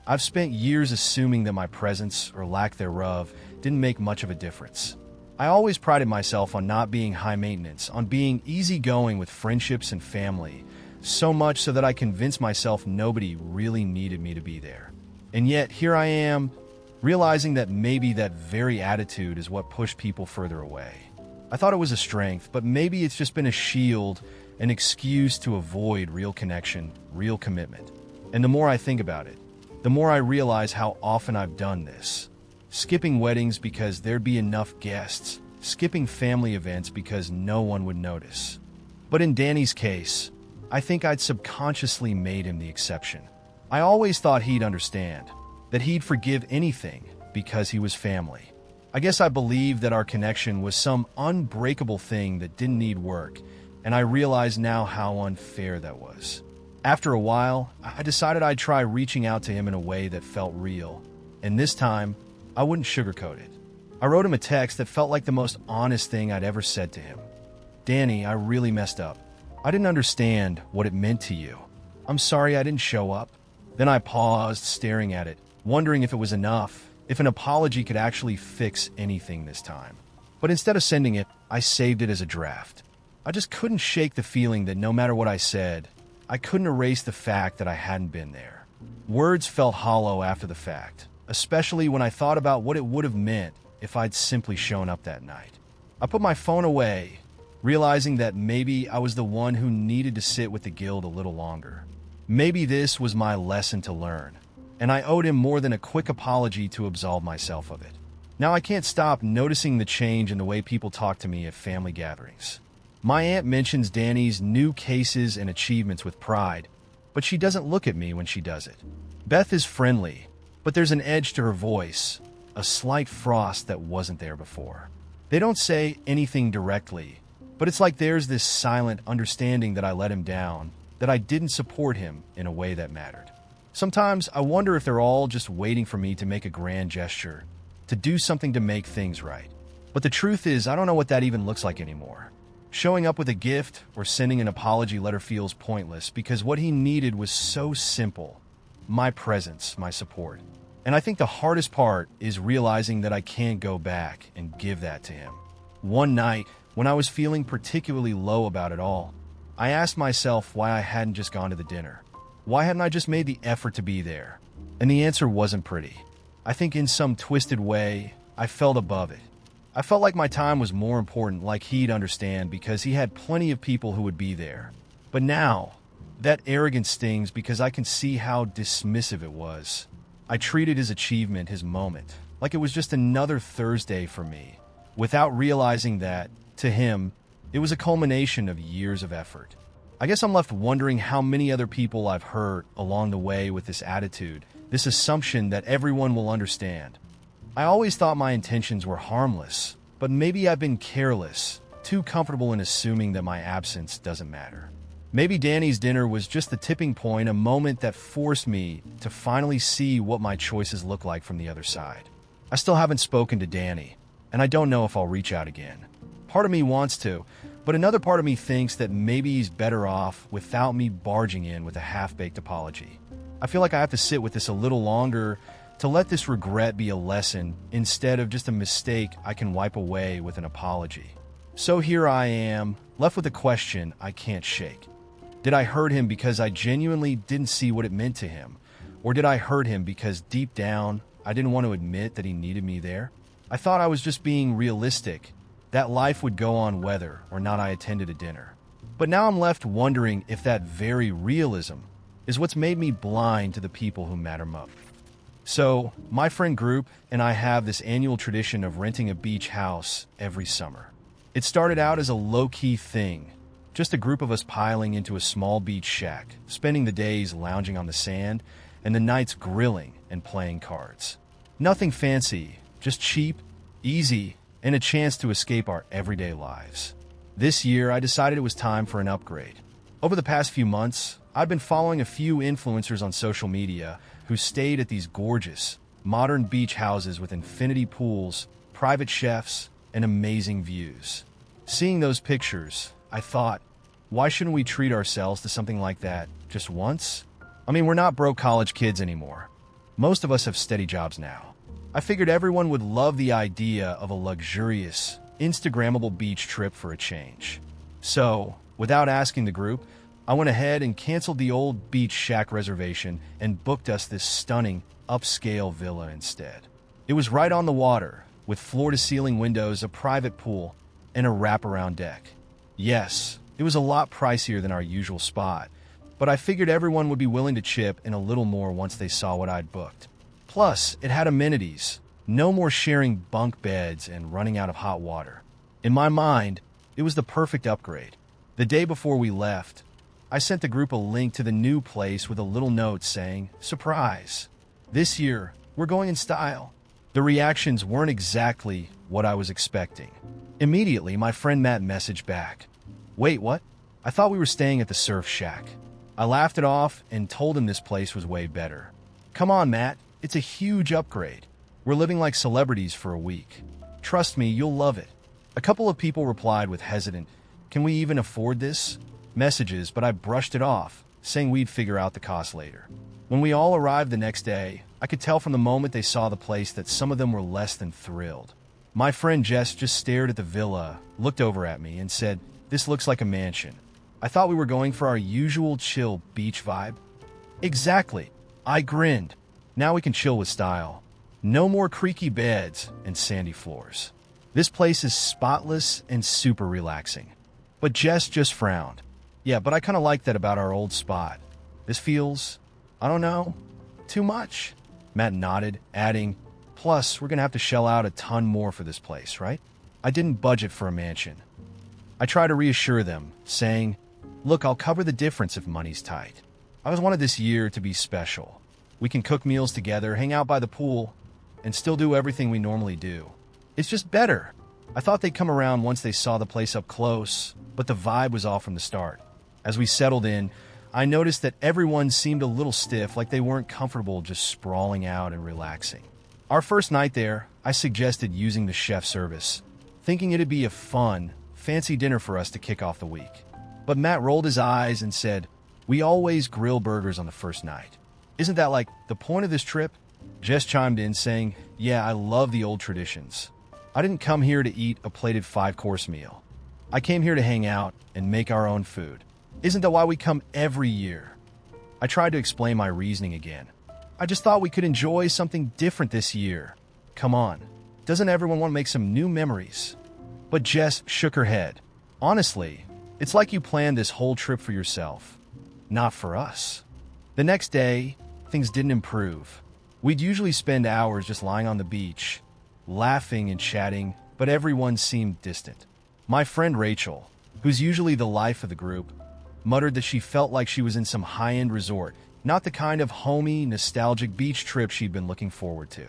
I've spent years assuming that my presence, or lack thereof, didn't make much of a difference. I always prided myself on not being high maintenance, on being easygoing with friendships and family, so much so that I convinced myself nobody really needed me to be there. And yet, here I am, realizing that maybe that very attitude is what pushed people further away. I thought it was a strength, but maybe it's just been a shield, an excuse to avoid real connection, real commitment. And the more I think about it, the more I realize how often I've done this. Skipping weddings because there'd be enough guests, skipping family events because no one would notice. But in Danny's case, I think I'd subconsciously made him the exception. I always thought he'd understand, that he'd forgive anything because he was family. I guess I believed that our connection was some unbreakable thing that didn't need work, and I realize now how unfair that was. After a while, I decided I'd try reaching out to him in a way that felt real, and this time, I wouldn't sugarcoat it. I wrote him a text that felt like the most honest thing I'd ever said to him. "Danny, I really messed up. I didn't understand what it meant to you. I'm sorry I didn't show up." Then I paused, staring at it, wondering if it was enough, if an apology could actually fix anything this time. But instead of sending it, I saved it as a draft. I just couldn't shake the feeling that no matter what I said, I couldn't erase the fact that I hadn't been there. Words felt hollow after the fact, especially when I thought about what it would have meant if I'd simply shown up that night. I put my phone away, realizing that maybe I was the one who needed to sit with the guilt a little longer. Maybe this was my lesson to learn, and I owed him more than a quick apology to absolve myself of it. Now I can't stop noticing the change in the way people talk to me at family gatherings. My aunt mentions Danny's new cases and achievements with pride, but she doesn't look at me when she does it. Beth is friendly, but there's an edge to her voice, a slight frost that wasn't there before. They don't say anything directly, but it's like there's this silent understanding that I let him down, that I didn't support him in a way that mattered. Sometimes I wonder if they're all just waiting for me to make a grand gesture, to do something to make things right. But the truth is, I don't know what that even looks like anymore. Showing up with a gift or sending an apology letter feels pointless because what he needed was so simple. My presence, my support. And I think the hardest part is realizing that I can't go back and give that to him. One night, when I was feeling particularly low about it all, I asked myself why I hadn't just gone to the dinner. Why hadn't I just made the effort to be there? And the answer wasn't pretty. I think in some twisted way, I felt above it. I felt like my time was more important, like he'd understand because he had plenty of people who would be there. But now, that arrogance stings because I can see how dismissive it was. I treated his achievement, his moment, like it was just another Thursday for me, without realizing that, to him, it was a culmination of years of effort. I guess I'm left wondering how many other people I've hurt along the way with this attitude, this assumption that everyone will understand. I always thought my intentions were harmless, but maybe I've been careless, too comfortable in assuming that my absence doesn't matter. Maybe Danny's dinner was just the tipping point, a moment that forced me to finally see what my choices look like from the other side. I still haven't spoken to Danny, and I don't know if I'll reach out again. Part of me wants to, but another part of me thinks that maybe he's better off without me barging in with a half-baked apology. I feel like I have to sit with this a little longer to let this regret be a lesson instead of just a mistake I can wipe away with an apology. So here I am, left with a question I can't shake. Did I hurt him because I genuinely didn't see what it meant to him? Or did I hurt him because deep down, I didn't want to admit that he needed me there? I thought I was just being realistic, that life would go on whether or not I attended a dinner. But now I'm left wondering if that very realism is what's made me blind to the people who matter most. So, my friend group and I have this annual tradition of renting a beach house every summer. It started out as a low-key thing, just a group of us piling into a small beach shack, spending the days lounging on the sand and the nights grilling and playing cards. Nothing fancy, just cheap, easy, and a chance to escape our everyday lives. This year, I decided it was time for an upgrade. Over the past few months, I've been following a few influencers on social media who stayed at these gorgeous, modern beach houses with infinity pools, private chefs, and amazing views. Seeing those pictures, I thought, why shouldn't we treat ourselves to something like that just once? I mean, we're not broke college kids anymore. Most of us have steady jobs now. I figured everyone would love the idea of a luxurious, Instagrammable beach trip for a change. So, without asking the group, I went ahead and canceled the old beach shack reservation and booked us this stunning, upscale villa instead. It was right on the water, with floor-to-ceiling windows, a private pool, and a wraparound deck. Yes, it was a lot pricier than our usual spot, but I figured everyone would be willing to chip in a little more once they saw what I'd booked. Plus, it had amenities. No more sharing bunk beds and running out of hot water. In my mind, it was the perfect upgrade. The day before we left, I sent the group a link to the new place with a little note saying, "Surprise! This year, we're going in style." The reactions weren't exactly what I was expecting. Immediately, my friend Matt messaged back, "Wait, what? I thought we were staying at the Surf Shack." I laughed it off and told him this place was way better. "Come on, Matt. It's a huge upgrade. We're living like celebrities for a week. Trust me, you'll love it." A couple of people replied with hesitant, "Can we even afford this?" messages, but I brushed it off, saying we'd figure out the cost later. When we all arrived the next day, I could tell from the moment they saw the place that some of them were less than thrilled. My friend Jess just stared at the villa, looked over at me, and said, "This looks like a mansion." I thought we were going for our usual chill beach vibe. Exactly. I grinned. Now we can chill with style. No more creaky beds and sandy floors. This place is spotless and super relaxing. But Jess just frowned. "Yeah, but I kind of like that about our old spot. This feels, I don't know, too much." Matt nodded, adding, "Plus, we're going to have to shell out a ton more for this place, right?" I didn't budget for a mansion. I tried to reassure them, saying, "Look, I'll cover the difference if money's tight. I just wanted this year to be special. We can cook meals together, hang out by the pool, and still do everything we normally do. It's just better." I thought they'd come around once they saw the place up close, but the vibe was off from the start. As we settled in, I noticed that everyone seemed a little stiff, like they weren't comfortable just sprawling out and relaxing. Our first night there, I suggested using the chef service, thinking it'd be a fun, fancy dinner for us to kick off the week. But Matt rolled his eyes and said, "We always grill burgers on the first night. Isn't that like the point of this trip?" Jess chimed in saying, "Yeah, I love the old traditions. I didn't come here to eat a plated 5-course meal. I came here to hang out and make our own food. Isn't that why we come every year?" I tried to explain my reasoning again. "I just thought we could enjoy something different this year. Come on, doesn't everyone want to make some new memories?" But Jess shook her head. "Honestly, it's like you planned this whole trip for yourself, not for us." The next day, things didn't improve. We'd usually spend hours just lying on the beach, laughing and chatting, but everyone seemed distant. My friend Rachel, who's usually the life of the group, muttered that she felt like she was in some high-end resort, not the kind of homey, nostalgic beach trip she'd been looking forward to.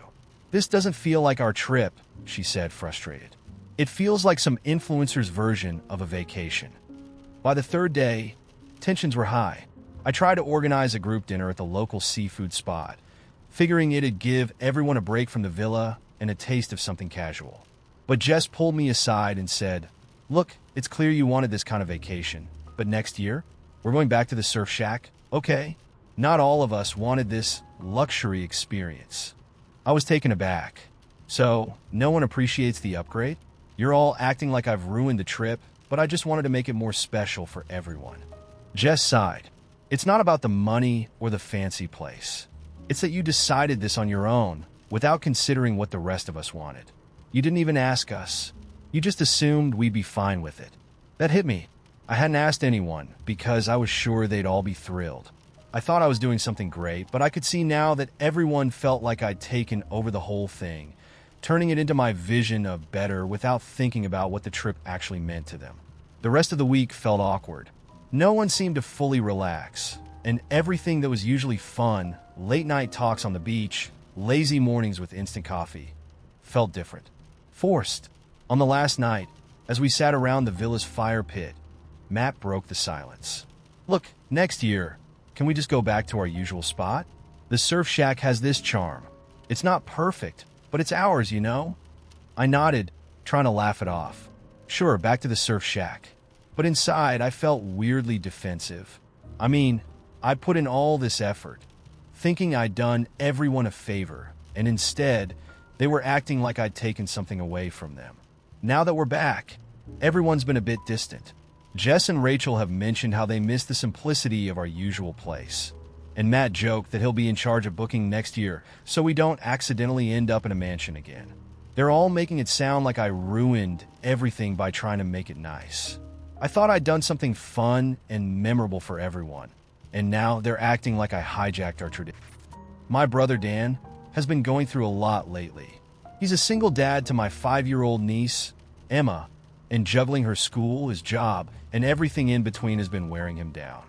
"This doesn't feel like our trip," she said, frustrated. "It feels like some influencer's version of a vacation." By the third day, tensions were high. I tried to organize a group dinner at the local seafood spot, figuring it'd give everyone a break from the villa and a taste of something casual. But Jess pulled me aside and said, "Look, it's clear you wanted this kind of vacation, but next year, we're going back to the Surf Shack, okay?" Not all of us wanted this luxury experience. I was taken aback. So, no one appreciates the upgrade? You're all acting like I've ruined the trip, but I just wanted to make it more special for everyone. Jess sighed. It's not about the money or the fancy place. It's that you decided this on your own, without considering what the rest of us wanted. You didn't even ask us. You just assumed we'd be fine with it. That hit me. I hadn't asked anyone, because I was sure they'd all be thrilled. I thought I was doing something great, but I could see now that everyone felt like I'd taken over the whole thing, turning it into my vision of better without thinking about what the trip actually meant to them. The rest of the week felt awkward. No one seemed to fully relax, and everything that was usually fun, late-night talks on the beach, lazy mornings with instant coffee, felt different. Forced. On the last night, as we sat around the villa's fire pit, Matt broke the silence. Look, next year, can we just go back to our usual spot? The surf shack has this charm. It's not perfect, but it's ours, you know? I nodded, trying to laugh it off. Sure, back to the surf shack. But inside, I felt weirdly defensive. I mean, I put in all this effort, thinking I'd done everyone a favor, and instead, they were acting like I'd taken something away from them. Now that we're back, everyone's been a bit distant. Jess and Rachel have mentioned how they miss the simplicity of our usual place. And Matt joked that he'll be in charge of booking next year, so we don't accidentally end up in a mansion again. They're all making it sound like I ruined everything by trying to make it nice. I thought I'd done something fun and memorable for everyone, and now they're acting like I hijacked our tradition. My brother Dan has been going through a lot lately. He's a single dad to my 5-year-old niece, Emma, and juggling her school, his job, and everything in between has been wearing him down.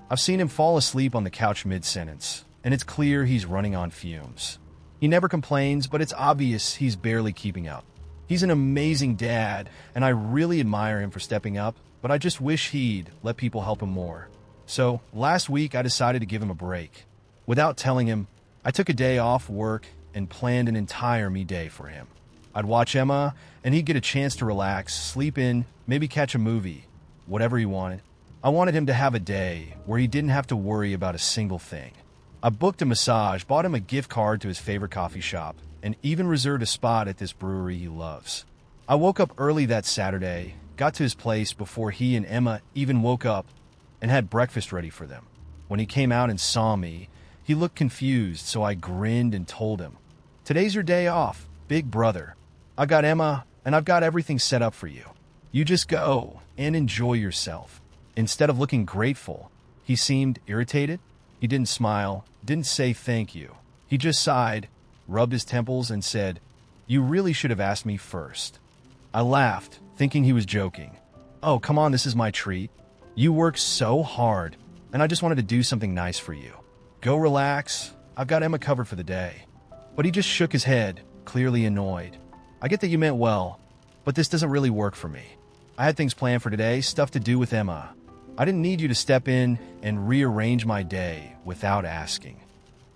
I've seen him fall asleep on the couch mid-sentence, and it's clear he's running on fumes. He never complains, but it's obvious he's barely keeping up. He's an amazing dad, and I really admire him for stepping up, but I just wish he'd let people help him more. So, last week I decided to give him a break. Without telling him, I took a day off work and planned an entire me day for him. I'd watch Emma, and he'd get a chance to relax, sleep in, maybe catch a movie, whatever he wanted. I wanted him to have a day where he didn't have to worry about a single thing. I booked a massage, bought him a gift card to his favorite coffee shop, and even reserved a spot at this brewery he loves. I woke up early that Saturday, got to his place before he and Emma even woke up, and had breakfast ready for them. When he came out and saw me, he looked confused, so I grinned and told him, "Today's your day off, big brother. I got Emma, and I've got everything set up for you. You just go and enjoy yourself." Instead of looking grateful, he seemed irritated. He didn't smile, didn't say thank you. He just sighed, rubbed his temples, and said, "You really should have asked me first." I laughed, thinking he was joking. "Oh, come on, this is my treat. You work so hard, and I just wanted to do something nice for you. Go relax. I've got Emma covered for the day." But he just shook his head, clearly annoyed. "I get that you meant well, but this doesn't really work for me. I had things planned for today, stuff to do with Emma. I didn't need you to step in and rearrange my day without asking."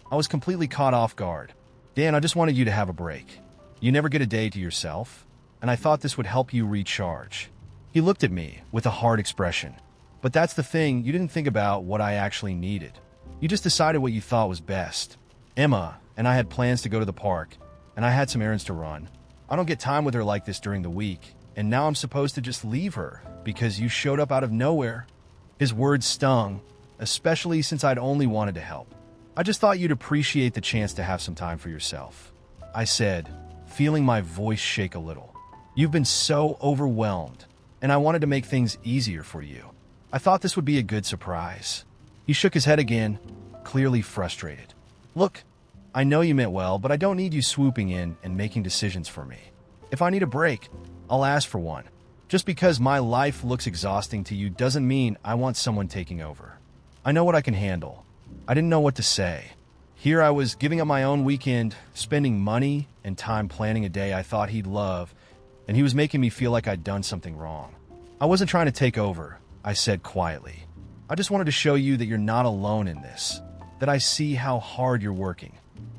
I was completely caught off guard. "Dan, I just wanted you to have a break. You never get a day to yourself, and I thought this would help you recharge." He looked at me with a hard expression. "But that's the thing, you didn't think about what I actually needed. You just decided what you thought was best. Emma and I had plans to go to the park, and I had some errands to run. I don't get time with her like this during the week, and now I'm supposed to just leave her because you showed up out of nowhere." His words stung, especially since I'd only wanted to help. "I just thought you'd appreciate the chance to have some time for yourself," I said, feeling my voice shake a little. "You've been so overwhelmed, and I wanted to make things easier for you. I thought this would be a good surprise." He shook his head again, clearly frustrated. "Look, I know you meant well, but I don't need you swooping in and making decisions for me. If I need a break, I'll ask for one. Just because my life looks exhausting to you doesn't mean I want someone taking over. I know what I can handle." I didn't know what to say. Here I was giving up my own weekend, spending money and time planning a day I thought he'd love, and he was making me feel like I'd done something wrong. "I wasn't trying to take over," I said quietly. "I just wanted to show you that you're not alone in this, that I see how hard you're working."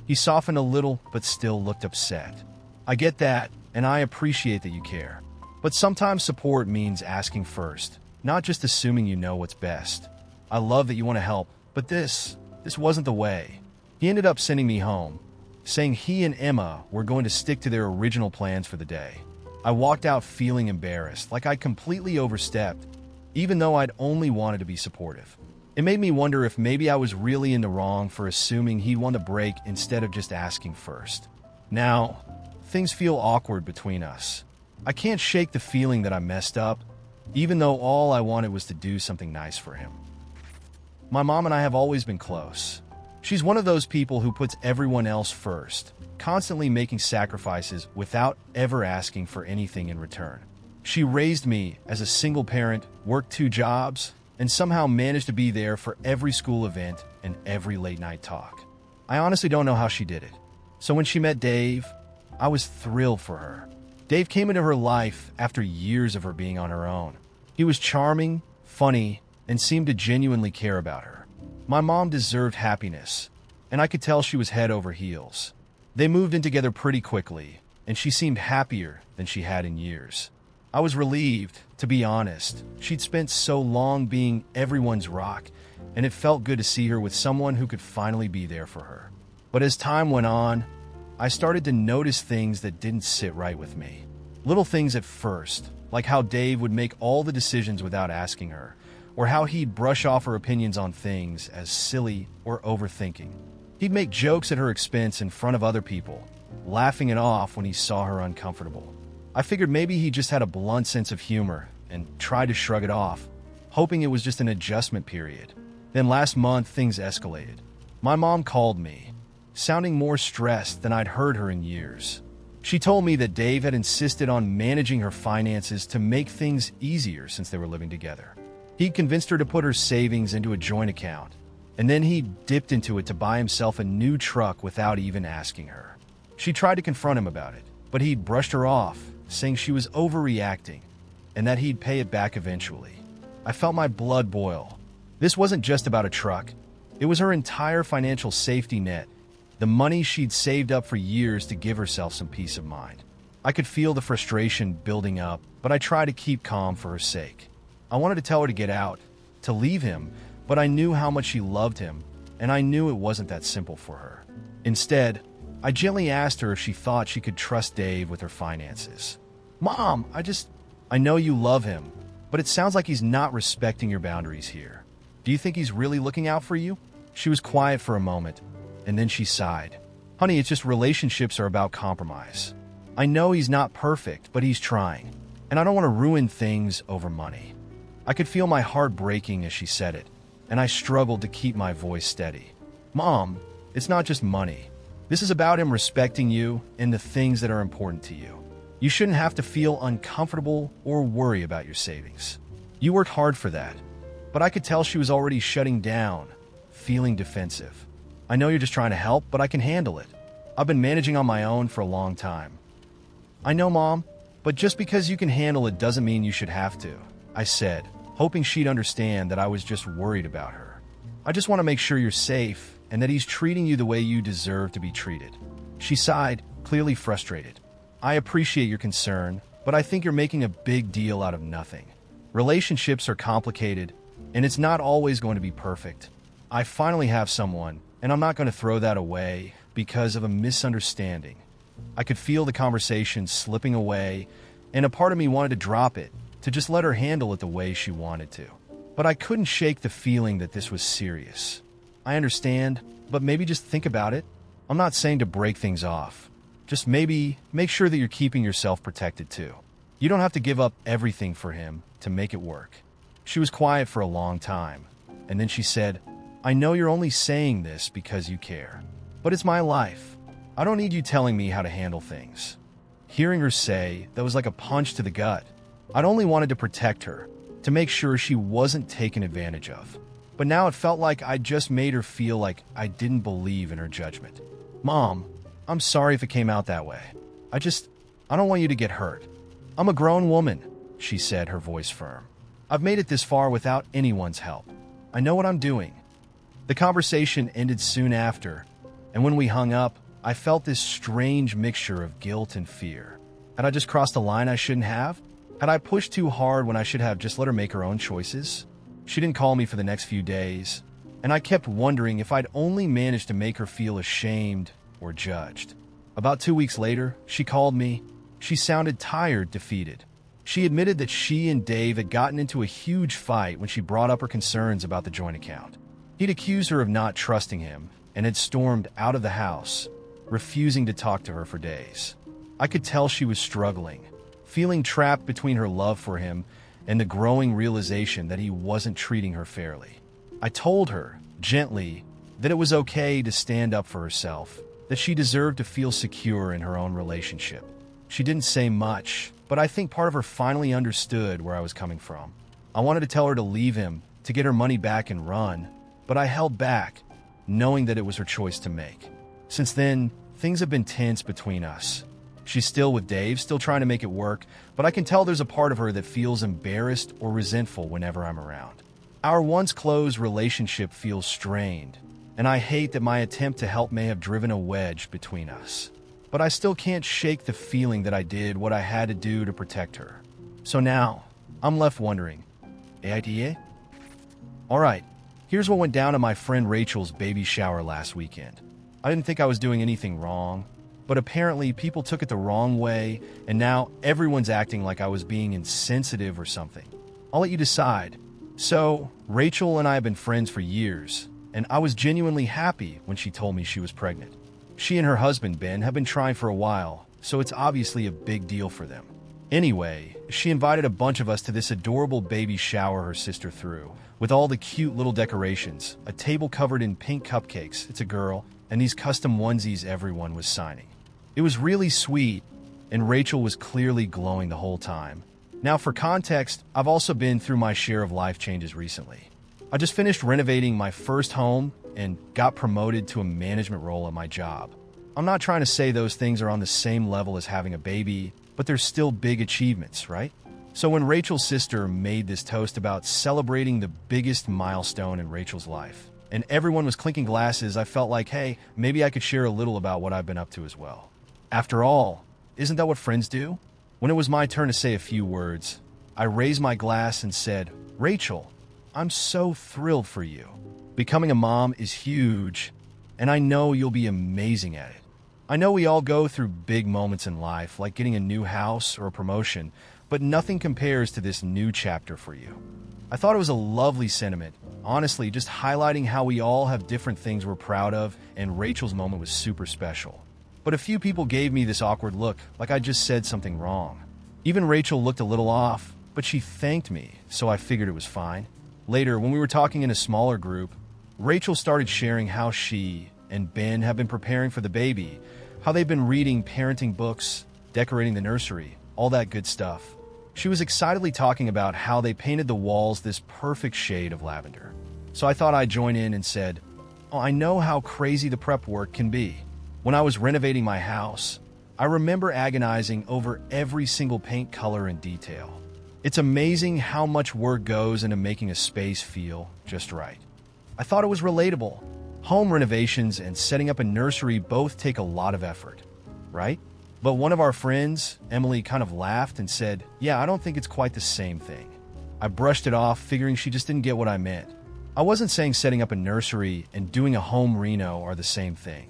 He softened a little, but still looked upset. "I get that, and I appreciate that you care. But sometimes support means asking first, not just assuming you know what's best. I love that you want to help, but this This wasn't the way. He ended up sending me home, saying he and Emma were going to stick to their original plans for the day. I walked out feeling embarrassed, like I'd completely overstepped, even though I'd only wanted to be supportive. It made me wonder if maybe I was really in the wrong for assuming he'd want a break instead of just asking first. Now, things feel awkward between us. I can't shake the feeling that I messed up, even though all I wanted was to do something nice for him. My mom and I have always been close. She's one of those people who puts everyone else first, constantly making sacrifices without ever asking for anything in return. She raised me as a single parent, worked 2 jobs, and somehow managed to be there for every school event and every late-night talk. I honestly don't know how she did it. So when she met Dave, I was thrilled for her. Dave came into her life after years of her being on her own. He was charming, funny, and seemed to genuinely care about her. My mom deserved happiness, and I could tell she was head over heels. They moved in together pretty quickly, and she seemed happier than she had in years. I was relieved, to be honest. She'd spent so long being everyone's rock, and it felt good to see her with someone who could finally be there for her. But as time went on, I started to notice things that didn't sit right with me. Little things at first, like how Dave would make all the decisions without asking her, or how he'd brush off her opinions on things as silly or overthinking. He'd make jokes at her expense in front of other people, laughing it off when he saw her uncomfortable. I figured maybe he just had a blunt sense of humor and tried to shrug it off, hoping it was just an adjustment period. Then last month, things escalated. My mom called me, sounding more stressed than I'd heard her in years. She told me that Dave had insisted on managing her finances to make things easier since they were living together. He'd convinced her to put her savings into a joint account, and then he dipped into it to buy himself a new truck without even asking her. She tried to confront him about it, but he'd brushed her off, saying she was overreacting and that he'd pay it back eventually. I felt my blood boil. This wasn't just about a truck. It was her entire financial safety net, the money she'd saved up for years to give herself some peace of mind. I could feel the frustration building up, but I tried to keep calm for her sake. I wanted to tell her to get out, to leave him, but I knew how much she loved him, and I knew it wasn't that simple for her. Instead, I gently asked her if she thought she could trust Dave with her finances. Mom, I know you love him, but it sounds like he's not respecting your boundaries here. Do you think he's really looking out for you? She was quiet for a moment, and then she sighed. Honey, it's just relationships are about compromise. I know he's not perfect, but he's trying, and I don't want to ruin things over money. I could feel my heart breaking as she said it, and I struggled to keep my voice steady. Mom, it's not just money. This is about him respecting you and the things that are important to you. You shouldn't have to feel uncomfortable or worry about your savings. You worked hard for that, but I could tell she was already shutting down, feeling defensive. I know you're just trying to help, but I can handle it. I've been managing on my own for a long time. I know, Mom, but just because you can handle it doesn't mean you should have to, I said, hoping she'd understand that I was just worried about her. I just want to make sure you're safe and that he's treating you the way you deserve to be treated. She sighed, clearly frustrated. I appreciate your concern, but I think you're making a big deal out of nothing. Relationships are complicated, and it's not always going to be perfect. I finally have someone, and I'm not going to throw that away because of a misunderstanding. I could feel the conversation slipping away, and a part of me wanted to drop it, to just let her handle it the way she wanted to. But I couldn't shake the feeling that this was serious. I understand, but maybe just think about it. I'm not saying to break things off. Just maybe make sure that you're keeping yourself protected too. You don't have to give up everything for him to make it work. She was quiet for a long time, and then she said, I know you're only saying this because you care, but it's my life. I don't need you telling me how to handle things. Hearing her say that was like a punch to the gut. I'd only wanted to protect her, to make sure she wasn't taken advantage of. But now it felt like I'd just made her feel like I didn't believe in her judgment. Mom, I'm sorry if it came out that way. I don't want you to get hurt. I'm a grown woman, she said, her voice firm. I've made it this far without anyone's help. I know what I'm doing. The conversation ended soon after, and when we hung up, I felt this strange mixture of guilt and fear. Had I just crossed a line I shouldn't have? Had I pushed too hard when I should have just let her make her own choices? She didn't call me for the next few days, and I kept wondering if I'd only managed to make her feel ashamed or judged. About 2 weeks later, she called me. She sounded tired, defeated. She admitted that she and Dave had gotten into a huge fight when she brought up her concerns about the joint account. He'd accused her of not trusting him and had stormed out of the house, refusing to talk to her for days. I could tell she was struggling, feeling trapped between her love for him and the growing realization that he wasn't treating her fairly. I told her, gently, that it was okay to stand up for herself, that she deserved to feel secure in her own relationship. She didn't say much, but I think part of her finally understood where I was coming from. I wanted to tell her to leave him, to get her money back and run, but I held back, knowing that it was her choice to make. Since then, things have been tense between us. She's still with Dave, still trying to make it work, but I can tell there's a part of her that feels embarrassed or resentful whenever I'm around. Our once close relationship feels strained, and I hate that my attempt to help may have driven a wedge between us. But I still can't shake the feeling that I did what I had to do to protect her. So now, I'm left wondering, AITA? Alright, here's what went down at my friend Rachel's baby shower last weekend. I didn't think I was doing anything wrong, but apparently people took it the wrong way, and now everyone's acting like I was being insensitive or something. I'll let you decide. So, Rachel and I have been friends for years, and I was genuinely happy when she told me she was pregnant. She and her husband, Ben, have been trying for a while, so it's obviously a big deal for them. Anyway, she invited a bunch of us to this adorable baby shower her sister threw, with all the cute little decorations, a table covered in pink cupcakes, it's a girl, and these custom onesies everyone was signing. It was really sweet, and Rachel was clearly glowing the whole time. Now, for context, I've also been through my share of life changes recently. I just finished renovating my first home and got promoted to a management role at my job. I'm not trying to say those things are on the same level as having a baby, but they're still big achievements, right? So when Rachel's sister made this toast about celebrating the biggest milestone in Rachel's life, and everyone was clinking glasses, I felt like, hey, maybe I could share a little about what I've been up to as well. After all, isn't that what friends do? When it was my turn to say a few words, I raised my glass and said, Rachel, I'm so thrilled for you. Becoming a mom is huge, and I know you'll be amazing at it. I know we all go through big moments in life, like getting a new house or a promotion, but nothing compares to this new chapter for you. I thought it was a lovely sentiment, honestly, just highlighting how we all have different things we're proud of, and Rachel's moment was super special. But a few people gave me this awkward look, like I just said something wrong. Even Rachel looked a little off, but she thanked me, so I figured it was fine. Later, when we were talking in a smaller group, Rachel started sharing how she and Ben have been preparing for the baby, how they've been reading parenting books, decorating the nursery, all that good stuff. She was excitedly talking about how they painted the walls this perfect shade of lavender. So I thought I'd join in and said, oh, I know how crazy the prep work can be. When I was renovating my house, I remember agonizing over every single paint color and detail. It's amazing how much work goes into making a space feel just right. I thought it was relatable. Home renovations and setting up a nursery both take a lot of effort, right? But one of our friends, Emily, kind of laughed and said, yeah, I don't think it's quite the same thing. I brushed it off, figuring she just didn't get what I meant. I wasn't saying setting up a nursery and doing a home reno are the same thing.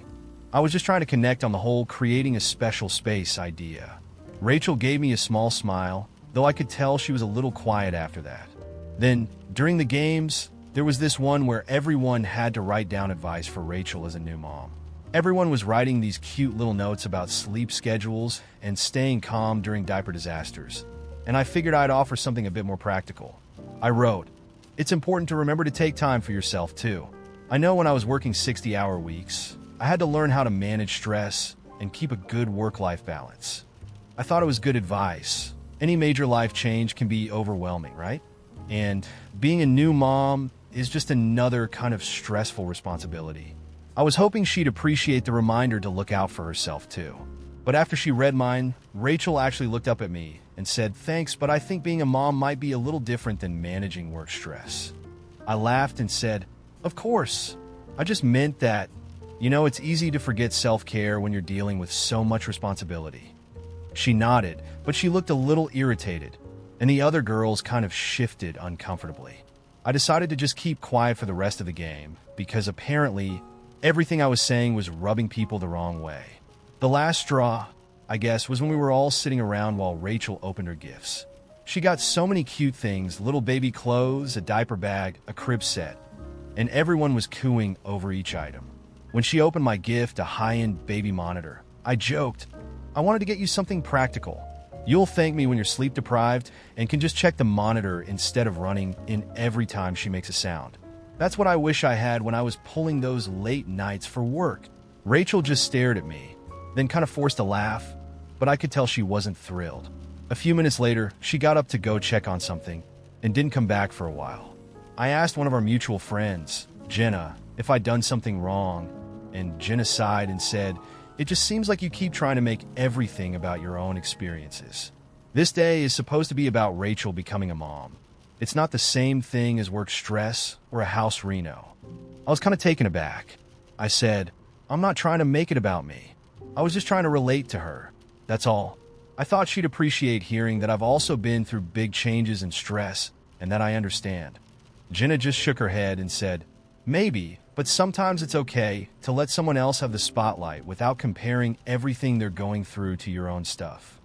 I was just trying to connect on the whole creating a special space idea. Rachel gave me a small smile, though I could tell she was a little quiet after that. Then, during the games, there was this one where everyone had to write down advice for Rachel as a new mom. Everyone was writing these cute little notes about sleep schedules and staying calm during diaper disasters. And I figured I'd offer something a bit more practical. I wrote, it's important to remember to take time for yourself too. I know when I was working 60-hour weeks, I had to learn how to manage stress and keep a good work-life balance. I thought it was good advice. Any major life change can be overwhelming, right? And being a new mom is just another kind of stressful responsibility. I was hoping she'd appreciate the reminder to look out for herself too. But after she read mine, Rachel actually looked up at me and said, thanks, but I think being a mom might be a little different than managing work stress. I laughed and said, of course. I just meant that, it's easy to forget self-care when you're dealing with so much responsibility. She nodded, but she looked a little irritated, and the other girls kind of shifted uncomfortably. I decided to just keep quiet for the rest of the game because apparently everything I was saying was rubbing people the wrong way. The last straw, I guess, was when we were all sitting around while Rachel opened her gifts. She got so many cute things: little baby clothes, a diaper bag, a crib set, and everyone was cooing over each item. When she opened my gift, a high-end baby monitor, I joked, "I wanted to get you something practical. You'll thank me when you're sleep deprived and can just check the monitor instead of running in every time she makes a sound." That's what I wish I had when I was pulling those late nights for work. Rachel just stared at me, then kind of forced a laugh, but I could tell she wasn't thrilled. A few minutes later, she got up to go check on something and didn't come back for a while. I asked one of our mutual friends, Jenna, if I'd done something wrong, and Jenna sighed and said, "It just seems like you keep trying to make everything about your own experiences." This day is supposed to be about Rachel becoming a mom. It's not the same thing as work stress or a house reno. I was kind of taken aback. I said, "I'm not trying to make it about me. I was just trying to relate to her. That's all." I thought she'd appreciate hearing that I've also been through big changes and stress, and that I understand. Jenna just shook her head and said, "Maybe, but sometimes it's okay to let someone else have the spotlight without comparing everything they're going through to your own stuff."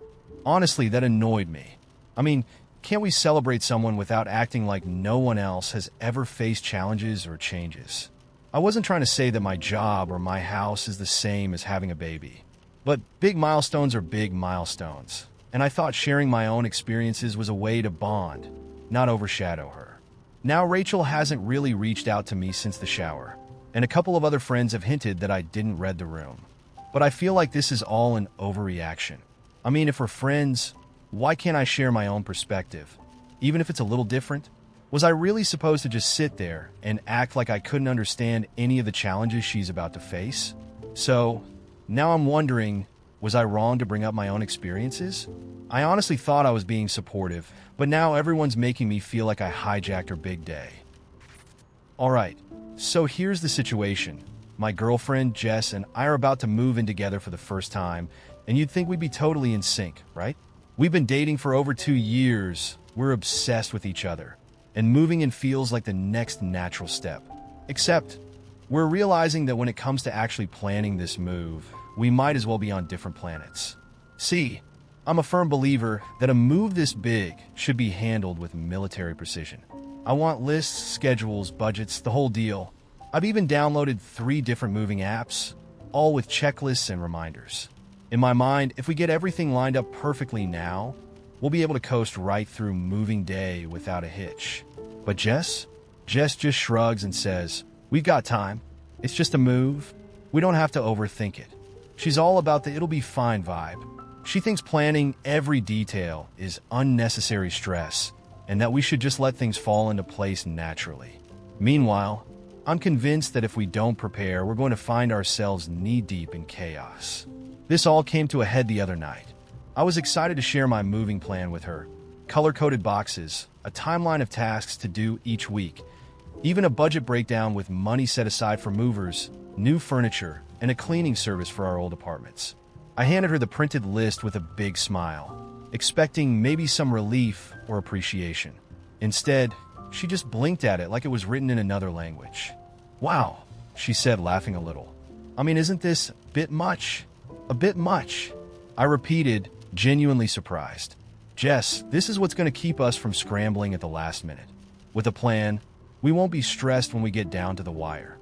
Honestly, that annoyed me. I mean, can't we celebrate someone without acting like no one else has ever faced challenges or changes? I wasn't trying to say that my job or my house is the same as having a baby. But big milestones are big milestones, and I thought sharing my own experiences was a way to bond, not overshadow her. Now Rachel hasn't really reached out to me since the shower, and a couple of other friends have hinted that I didn't read the room. But I feel like this is all an overreaction. I mean, if we're friends, why can't I share my own perspective, even if it's a little different? Was I really supposed to just sit there and act like I couldn't understand any of the challenges she's about to face? So now I'm wondering, was I wrong to bring up my own experiences? I honestly thought I was being supportive, but now everyone's making me feel like I hijacked her big day. Alright, so here's the situation. My girlfriend, Jess, and I are about to move in together for the first time, and you'd think we'd be totally in sync, right? We've been dating for over 2 years, we're obsessed with each other, and moving in feels like the next natural step. Except, we're realizing that when it comes to actually planning this move, we might as well be on different planets. See, I'm a firm believer that a move this big should be handled with military precision. I want lists, schedules, budgets, the whole deal. I've even downloaded 3 different moving apps, all with checklists and reminders. In my mind, if we get everything lined up perfectly now, we'll be able to coast right through moving day without a hitch. But Jess just shrugs and says, "We've got time. It's just a move. We don't have to overthink it." She's all about the "it'll be fine" vibe. She thinks planning every detail is unnecessary stress and that we should just let things fall into place naturally. Meanwhile, I'm convinced that if we don't prepare, we're going to find ourselves knee-deep in chaos. This all came to a head the other night. I was excited to share my moving plan with her. Color-coded boxes, a timeline of tasks to do each week, even a budget breakdown with money set aside for movers, new furniture, and a cleaning service for our old apartments. I handed her the printed list with a big smile, expecting maybe some relief or appreciation. Instead, she just blinked at it like it was written in another language. "Wow," she said, laughing a little. "I mean, isn't this a bit much? A bit much?" I repeated, genuinely surprised. "Jess, this is what's going to keep us from scrambling at the last minute. With a plan, we won't be stressed when we get down to the wire."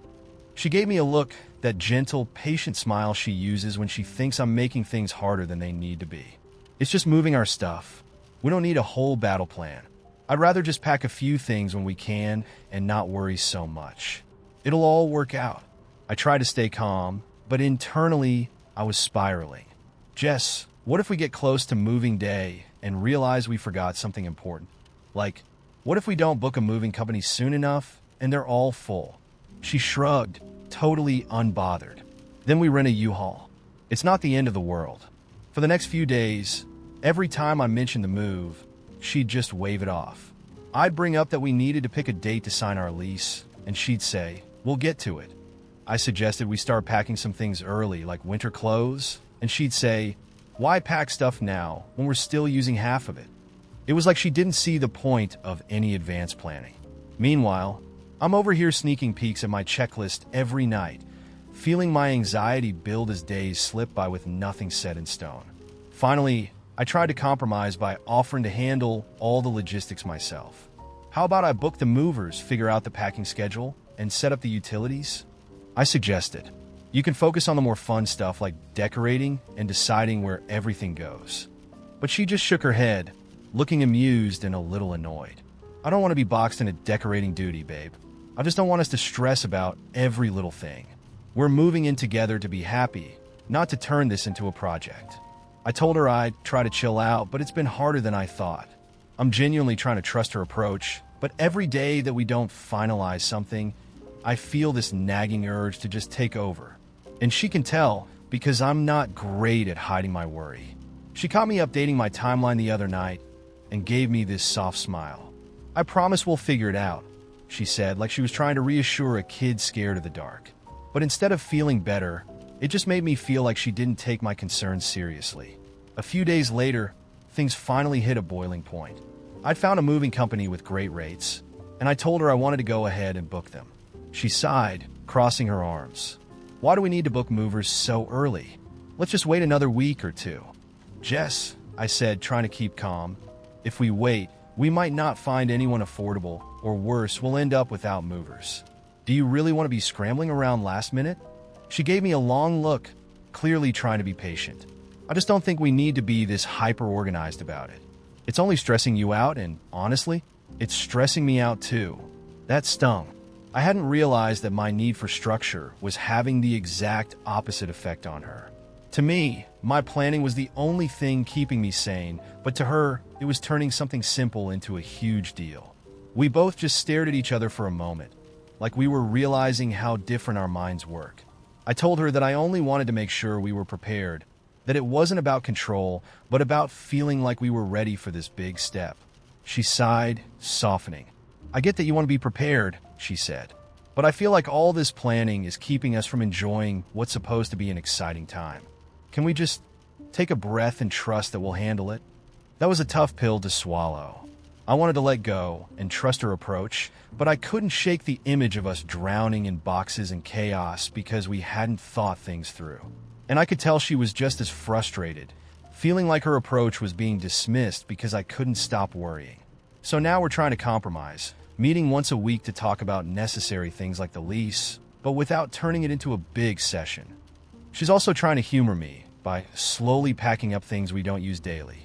She gave me a look, that gentle, patient smile she uses when she thinks I'm making things harder than they need to be. "It's just moving our stuff. We don't need a whole battle plan. I'd rather just pack a few things when we can and not worry so much. It'll all work out." I tried to stay calm, but internally, I was spiraling. "Jess, what if we get close to moving day and realize we forgot something important? Like, what if we don't book a moving company soon enough and they're all full?" She shrugged, totally unbothered. "Then we rent a U-Haul. It's not the end of the world." For the next few days, every time I mentioned the move, she'd just wave it off. I'd bring up that we needed to pick a date to sign our lease, and she'd say, "We'll get to it." I suggested we start packing some things early, like winter clothes, and she'd say, "Why pack stuff now when we're still using half of it?" It was like she didn't see the point of any advanced planning. Meanwhile, I'm over here sneaking peeks at my checklist every night, feeling my anxiety build as days slip by with nothing set in stone. Finally, I tried to compromise by offering to handle all the logistics myself. How about I book the movers, figure out the packing schedule, and set up the utilities? I suggested. You can focus on the more fun stuff like decorating and deciding where everything goes. But she just shook her head, looking amused and a little annoyed. I don't want to be boxed into decorating duty, babe. I just don't want us to stress about every little thing. We're moving in together to be happy, not to turn this into a project. I told her I'd try to chill out, but it's been harder than I thought. I'm genuinely trying to trust her approach, but every day that we don't finalize something, I feel this nagging urge to just take over. And she can tell because I'm not great at hiding my worry. She caught me updating my timeline the other night and gave me this soft smile. I promise we'll figure it out, she said, like she was trying to reassure a kid scared of the dark. But instead of feeling better, it just made me feel like she didn't take my concerns seriously. A few days later, things finally hit a boiling point. I'd found a moving company with great rates, and I told her I wanted to go ahead and book them. She sighed, crossing her arms. Why do we need to book movers so early? Let's just wait another week or two. Jess, I said, trying to keep calm, if we wait, we might not find anyone affordable, or worse, we'll end up without movers. Do you really want to be scrambling around last minute? She gave me a long look, clearly trying to be patient. I just don't think we need to be this hyper-organized about it. It's only stressing you out, and honestly, it's stressing me out too. That stung. I hadn't realized that my need for structure was having the exact opposite effect on her. To me, my planning was the only thing keeping me sane, but to her, it was turning something simple into a huge deal. We both just stared at each other for a moment, like we were realizing how different our minds work. I told her that I only wanted to make sure we were prepared, that it wasn't about control, but about feeling like we were ready for this big step. She sighed, softening. I get that you want to be prepared, she said, but I feel like all this planning is keeping us from enjoying what's supposed to be an exciting time. Can we just take a breath and trust that we'll handle it? That was a tough pill to swallow. I wanted to let go and trust her approach, but I couldn't shake the image of us drowning in boxes and chaos because we hadn't thought things through. And I could tell she was just as frustrated, feeling like her approach was being dismissed because I couldn't stop worrying. So now we're trying to compromise, meeting once a week to talk about necessary things like the lease, but without turning it into a big session. She's also trying to humor me by slowly packing up things we don't use daily.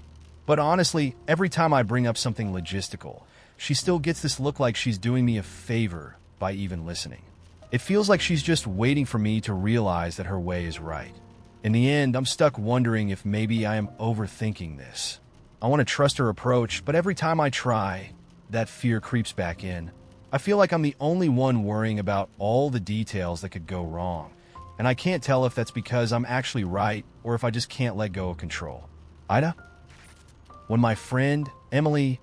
But honestly, every time I bring up something logistical, she still gets this look like she's doing me a favor by even listening. It feels like she's just waiting for me to realize that her way is right. In the end, I'm stuck wondering if maybe I am overthinking this. I want to trust her approach, but every time I try, that fear creeps back in. I feel like I'm the only one worrying about all the details that could go wrong, and I can't tell if that's because I'm actually right or if I just can't let go of control. AITA? When my friend, Emily,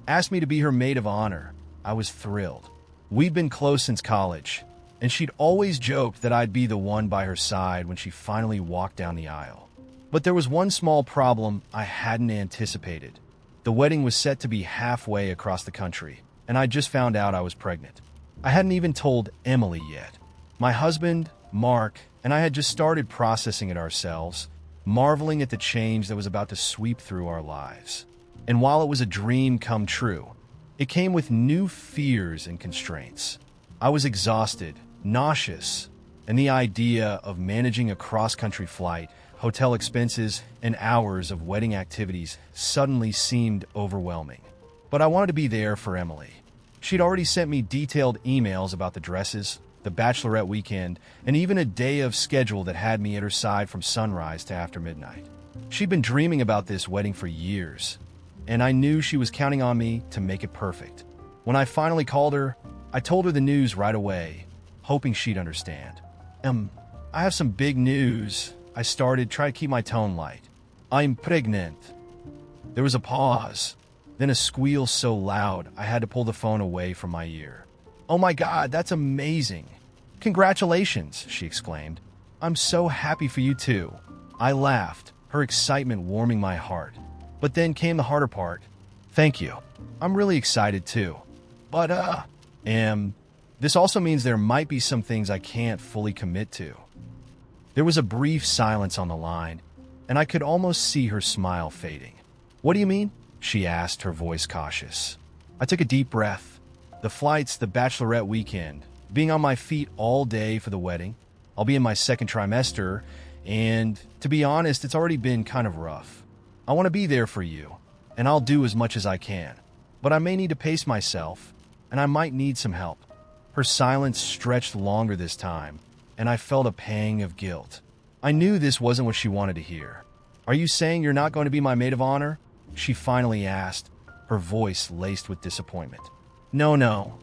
asked me to be her maid of honor, I was thrilled. We'd been close since college, and she'd always joked that I'd be the one by her side when she finally walked down the aisle. But there was one small problem I hadn't anticipated. The wedding was set to be halfway across the country, and I just found out I was pregnant. I hadn't even told Emily yet. My husband, Mark, and I had just started processing it ourselves, marveling at the change that was about to sweep through our lives. And while it was a dream come true, it came with new fears and constraints. I was exhausted, nauseous, and the idea of managing a cross-country flight, hotel expenses, and hours of wedding activities suddenly seemed overwhelming. But I wanted to be there for Emily. She'd already sent me detailed emails about the dresses, the bachelorette weekend, and even a day of schedule that had me at her side from sunrise to after midnight. She'd been dreaming about this wedding for years, and I knew she was counting on me to make it perfect. When I finally called her, I told her the news right away, hoping she'd understand. I have some big news. I started, trying to keep my tone light. I'm pregnant. There was a pause, then a squeal so loud I had to pull the phone away from my ear. Oh my God, that's amazing. Congratulations, she exclaimed. I'm so happy for you too. I laughed, her excitement warming my heart. But then came the harder part. Thank you. I'm really excited too. But, This also means there might be some things I can't fully commit to. There was a brief silence on the line, and I could almost see her smile fading. What do you mean? She asked, her voice cautious. I took a deep breath. The flights, the bachelorette weekend, being on my feet all day for the wedding. I'll be in my second trimester, and to be honest, it's already been kind of rough. I want to be there for you, and I'll do as much as I can. But I may need to pace myself, and I might need some help. Her silence stretched longer this time, and I felt a pang of guilt. I knew this wasn't what she wanted to hear. Are you saying you're not going to be my maid of honor? She finally asked, her voice laced with disappointment. No,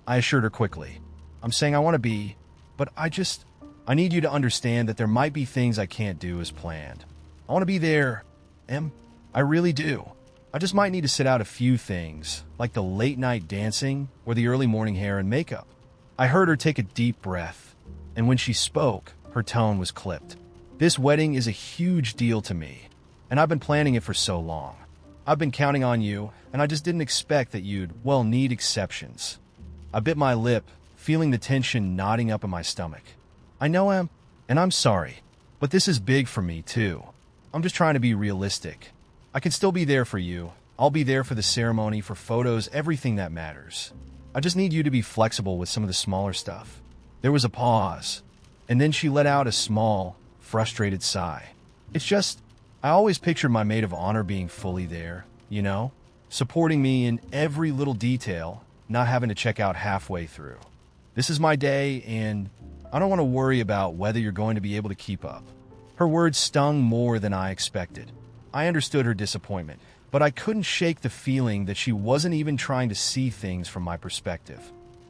I assured her quickly. I'm saying I want to be, but I need you to understand that there might be things I can't do as planned. I want to be there, I really do. I just might need to sit out a few things, like the late night dancing or the early morning hair and makeup. I heard her take a deep breath, and when she spoke, her tone was clipped. This wedding is a huge deal to me, and I've been planning it for so long. I've been counting on you, and I just didn't expect that you'd, need exceptions. I bit my lip, feeling the tension knotting up in my stomach. I know and I'm sorry, but this is big for me too. I'm just trying to be realistic. I can still be there for you. I'll be there for the ceremony, for photos, everything that matters. I just need you to be flexible with some of the smaller stuff. There was a pause, and then she let out a small, frustrated sigh. I always pictured my maid of honor being fully there, supporting me in every little detail, not having to check out halfway through. This is my day, and I don't want to worry about whether you're going to be able to keep up. Her words stung more than I expected. I understood her disappointment, but I couldn't shake the feeling that she wasn't even trying to see things from my perspective.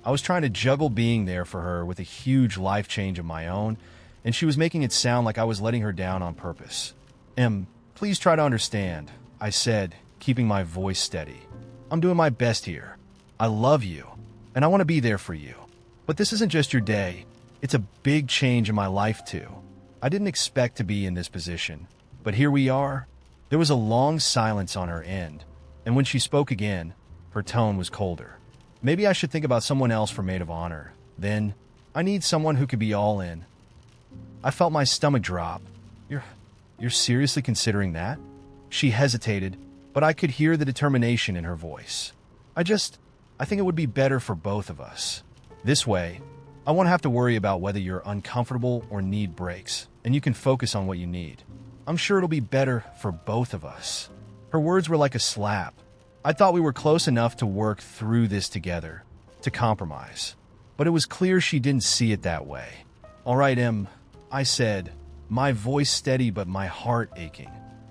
I was trying to juggle being there for her with a huge life change of my own, and she was making it sound like I was letting her down on purpose. Please try to understand, I said, keeping my voice steady. I'm doing my best here. I love you, and I want to be there for you. But this isn't just your day. It's a big change in my life, too. I didn't expect to be in this position, but here we are. There was a long silence on her end, and when she spoke again, her tone was colder. Maybe I should think about someone else for maid of honor. Then, I need someone who could be all in. I felt my stomach drop. You're seriously considering that? She hesitated, but I could hear the determination in her voice. I think it would be better for both of us. This way, I won't have to worry about whether you're uncomfortable or need breaks, and you can focus on what you need. I'm sure it'll be better for both of us. Her words were like a slap. I thought we were close enough to work through this together, to compromise. But it was clear she didn't see it that way. All right, I said, my voice steady but my heart aching.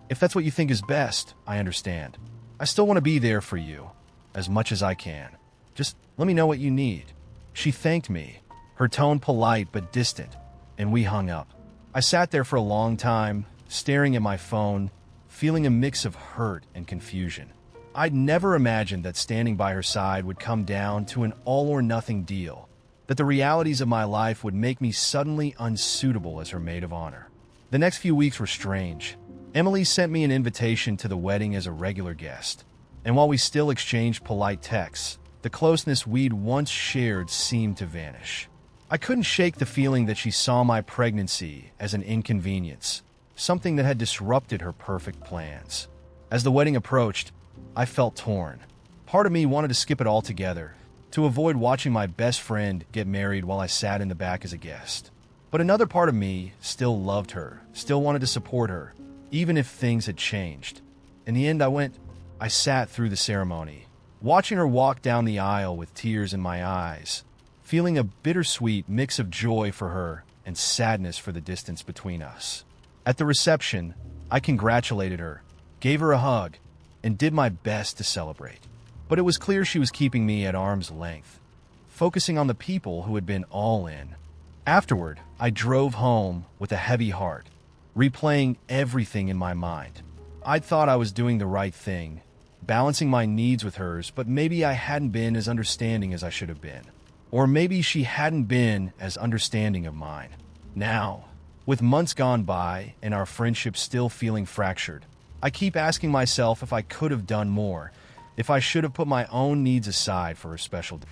If that's what you think is best, I understand. I still want to be there for you, as much as I can. Just let me know what you need. She thanked me, her tone polite but distant, and we hung up. I sat there for a long time, staring at my phone, feeling a mix of hurt and confusion. I'd never imagined that standing by her side would come down to an all-or-nothing deal, that the realities of my life would make me suddenly unsuitable as her maid of honor. The next few weeks were strange. Emily sent me an invitation to the wedding as a regular guest, and while we still exchanged polite texts, the closeness we'd once shared seemed to vanish. I couldn't shake the feeling that she saw my pregnancy as an inconvenience, something that had disrupted her perfect plans. As the wedding approached, I felt torn. Part of me wanted to skip it altogether, to avoid watching my best friend get married while I sat in the back as a guest. But another part of me still loved her, still wanted to support her, even if things had changed. In the end, I sat through the ceremony, watching her walk down the aisle with tears in my eyes, feeling a bittersweet mix of joy for her and sadness for the distance between us. At the reception, I congratulated her, gave her a hug, and did my best to celebrate. But it was clear she was keeping me at arm's length, focusing on the people who had been all in. Afterward, I drove home with a heavy heart, replaying everything in my mind. I'd thought I was doing the right thing, balancing my needs with hers, but maybe I hadn't been as understanding as I should have been. Or maybe she hadn't been as understanding of mine. Now, with months gone by and our friendship still feeling fractured, I keep asking myself if I could have done more, if I should have put my own needs aside for her special day.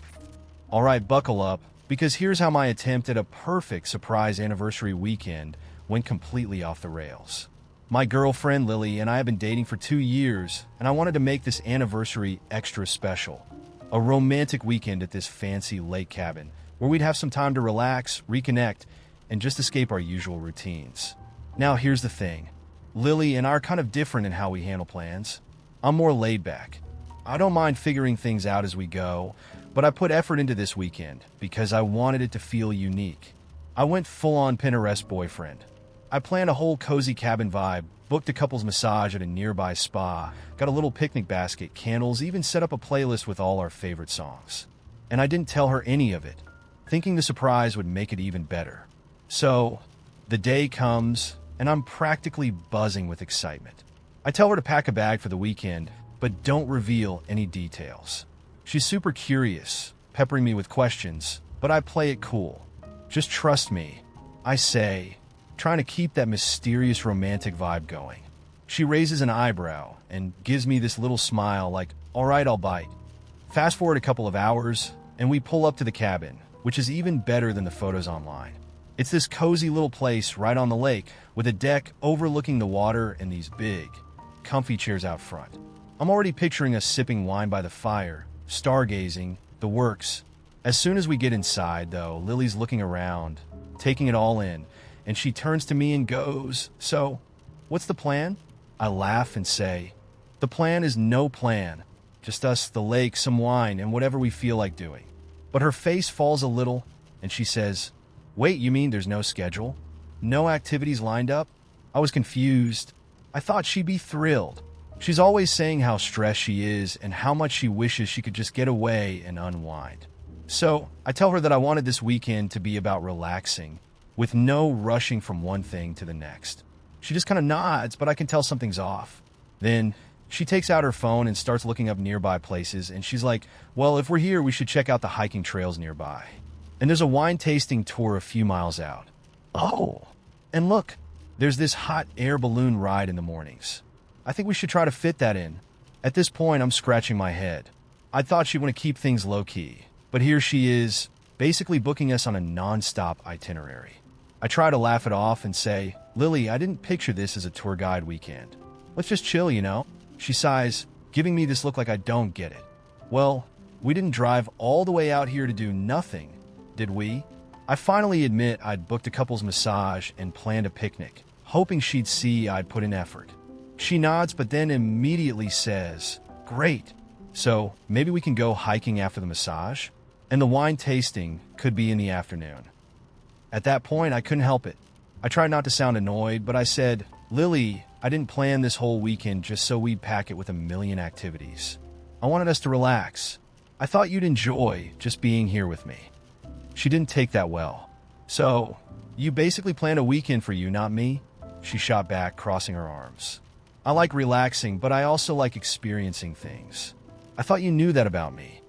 Alright, buckle up, because here's how my attempt at a perfect surprise anniversary weekend went completely off the rails. My girlfriend Lily and I have been dating for 2 years, and I wanted to make this anniversary extra special. A romantic weekend at this fancy lake cabin, where we'd have some time to relax, reconnect, and just escape our usual routines. Now here's the thing. Lily and I are kind of different in how we handle plans. I'm more laid back. I don't mind figuring things out as we go, but I put effort into this weekend because I wanted it to feel unique. I went full-on Pinterest boyfriend. I planned a whole cozy cabin vibe, booked a couple's massage at a nearby spa, got a little picnic basket, candles, even set up a playlist with all our favorite songs. And I didn't tell her any of it, thinking the surprise would make it even better. So, the day comes, and I'm practically buzzing with excitement. I tell her to pack a bag for the weekend, but don't reveal any details. She's super curious, peppering me with questions, but I play it cool. Just trust me, I say, trying to keep that mysterious romantic vibe going. She raises an eyebrow and gives me this little smile like, all right, I'll bite. Fast forward a couple of hours, and we pull up to the cabin, which is even better than the photos online. It's this cozy little place right on the lake with a deck overlooking the water and these big, comfy chairs out front. I'm already picturing us sipping wine by the fire, stargazing, the works. As soon as we get inside, though, Lily's looking around, taking it all in, and she turns to me and goes, "So, what's the plan?" I laugh and say, "The plan is no plan. Just us, the lake, some wine, and whatever we feel like doing." But her face falls a little, and she says, "Wait, you mean there's no schedule? No activities lined up?" I was confused. I thought she'd be thrilled. She's always saying how stressed she is and how much she wishes she could just get away and unwind. So I tell her that I wanted this weekend to be about relaxing, with no rushing from one thing to the next. She just kind of nods, but I can tell something's off. Then she takes out her phone and starts looking up nearby places, and she's like, "Well, if we're here, we should check out the hiking trails nearby. And there's a wine tasting tour a few miles out. Oh, and look, there's this hot air balloon ride in the mornings. I think we should try to fit that in." At this point, I'm scratching my head. I thought she'd want to keep things low-key, but here she is, basically booking us on a non-stop itinerary. I try to laugh it off and say, "Lily, I didn't picture this as a tour guide weekend. Let's just chill, you know?" She sighs, giving me this look like I don't get it. "Well, we didn't drive all the way out here to do nothing, did we?" I finally admit I'd booked a couple's massage and planned a picnic, hoping she'd see I'd put in effort. She nods, but then immediately says, "Great. So maybe we can go hiking after the massage? And the wine tasting could be in the afternoon." At that point, I couldn't help it. I tried not to sound annoyed, but I said, "Lily, I didn't plan this whole weekend just so we'd pack it with a million activities. I wanted us to relax. I thought you'd enjoy just being here with me." She didn't take that well. "So, you basically planned a weekend for you, not me?" She shot back, crossing her arms. "I like relaxing, but I also like experiencing things. I thought you knew that about me."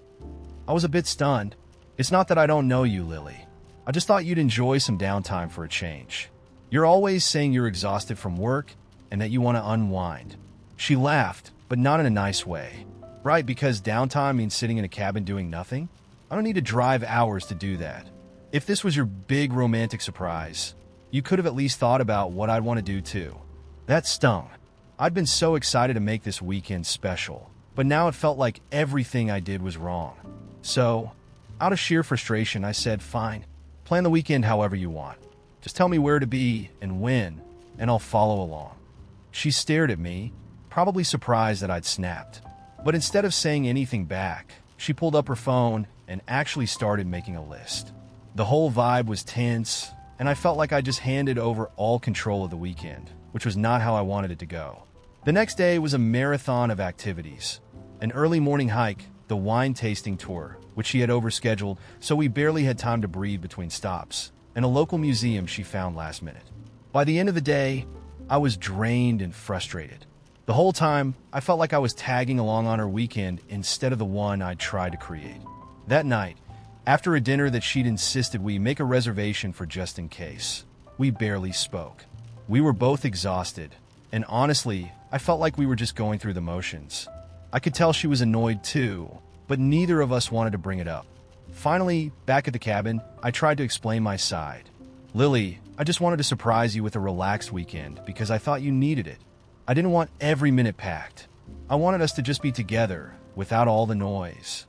I was a bit stunned. "It's not that I don't know you, Lily. I just thought you'd enjoy some downtime for a change. You're always saying you're exhausted from work and that you want to unwind." She laughed, but not in a nice way. "Right, because downtime means sitting in a cabin doing nothing? I don't need to drive hours to do that. If this was your big romantic surprise, you could have at least thought about what I'd want to do too." That stung. I'd been so excited to make this weekend special, but now it felt like everything I did was wrong. So, out of sheer frustration, I said, "Fine, plan the weekend however you want. Just tell me where to be and when, and I'll follow along." She stared at me, probably surprised that I'd snapped. But instead of saying anything back, she pulled up her phone and actually started making a list. The whole vibe was tense, and I felt like I just handed over all control of the weekend, which was not how I wanted it to go. The next day was a marathon of activities. An early morning hike, the wine tasting tour, which she had overscheduled, so we barely had time to breathe between stops, and a local museum she found last minute. By the end of the day, I was drained and frustrated. The whole time, I felt like I was tagging along on her weekend instead of the one I'd tried to create. That night, after a dinner that she'd insisted we make a reservation for just in case, we barely spoke. We were both exhausted, and honestly, I felt like we were just going through the motions. I could tell she was annoyed too, but neither of us wanted to bring it up. Finally, back at the cabin, I tried to explain my side. Lily, I just wanted to surprise you with a relaxed weekend because I thought you needed it. I didn't want every minute packed. I wanted us to just be together, without all the noise.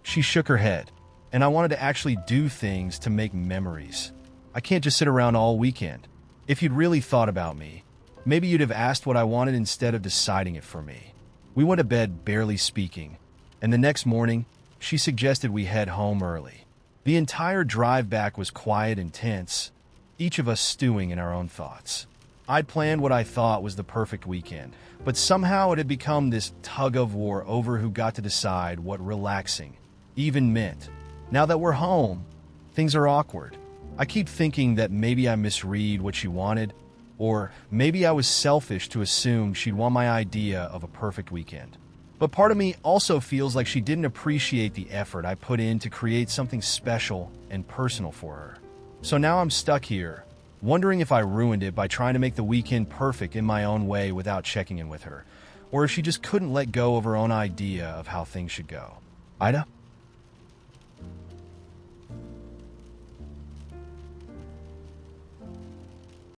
She shook her head, and I wanted to actually do things to make memories. I can't just sit around all weekend. If you'd really thought about me, maybe you'd have asked what I wanted instead of deciding it for me. We went to bed barely speaking, and the next morning, she suggested we head home early. The entire drive back was quiet and tense, each of us stewing in our own thoughts. I'd planned what I thought was the perfect weekend, but somehow it had become this tug-of-war over who got to decide what relaxing even meant. Now that we're home, things are awkward. I keep thinking that maybe I misread what she wanted, or maybe I was selfish to assume she'd want my idea of a perfect weekend. But part of me also feels like she didn't appreciate the effort I put in to create something special and personal for her. So now I'm stuck here, wondering if I ruined it by trying to make the weekend perfect in my own way without checking in with her, or if she just couldn't let go of her own idea of how things should go. AITA?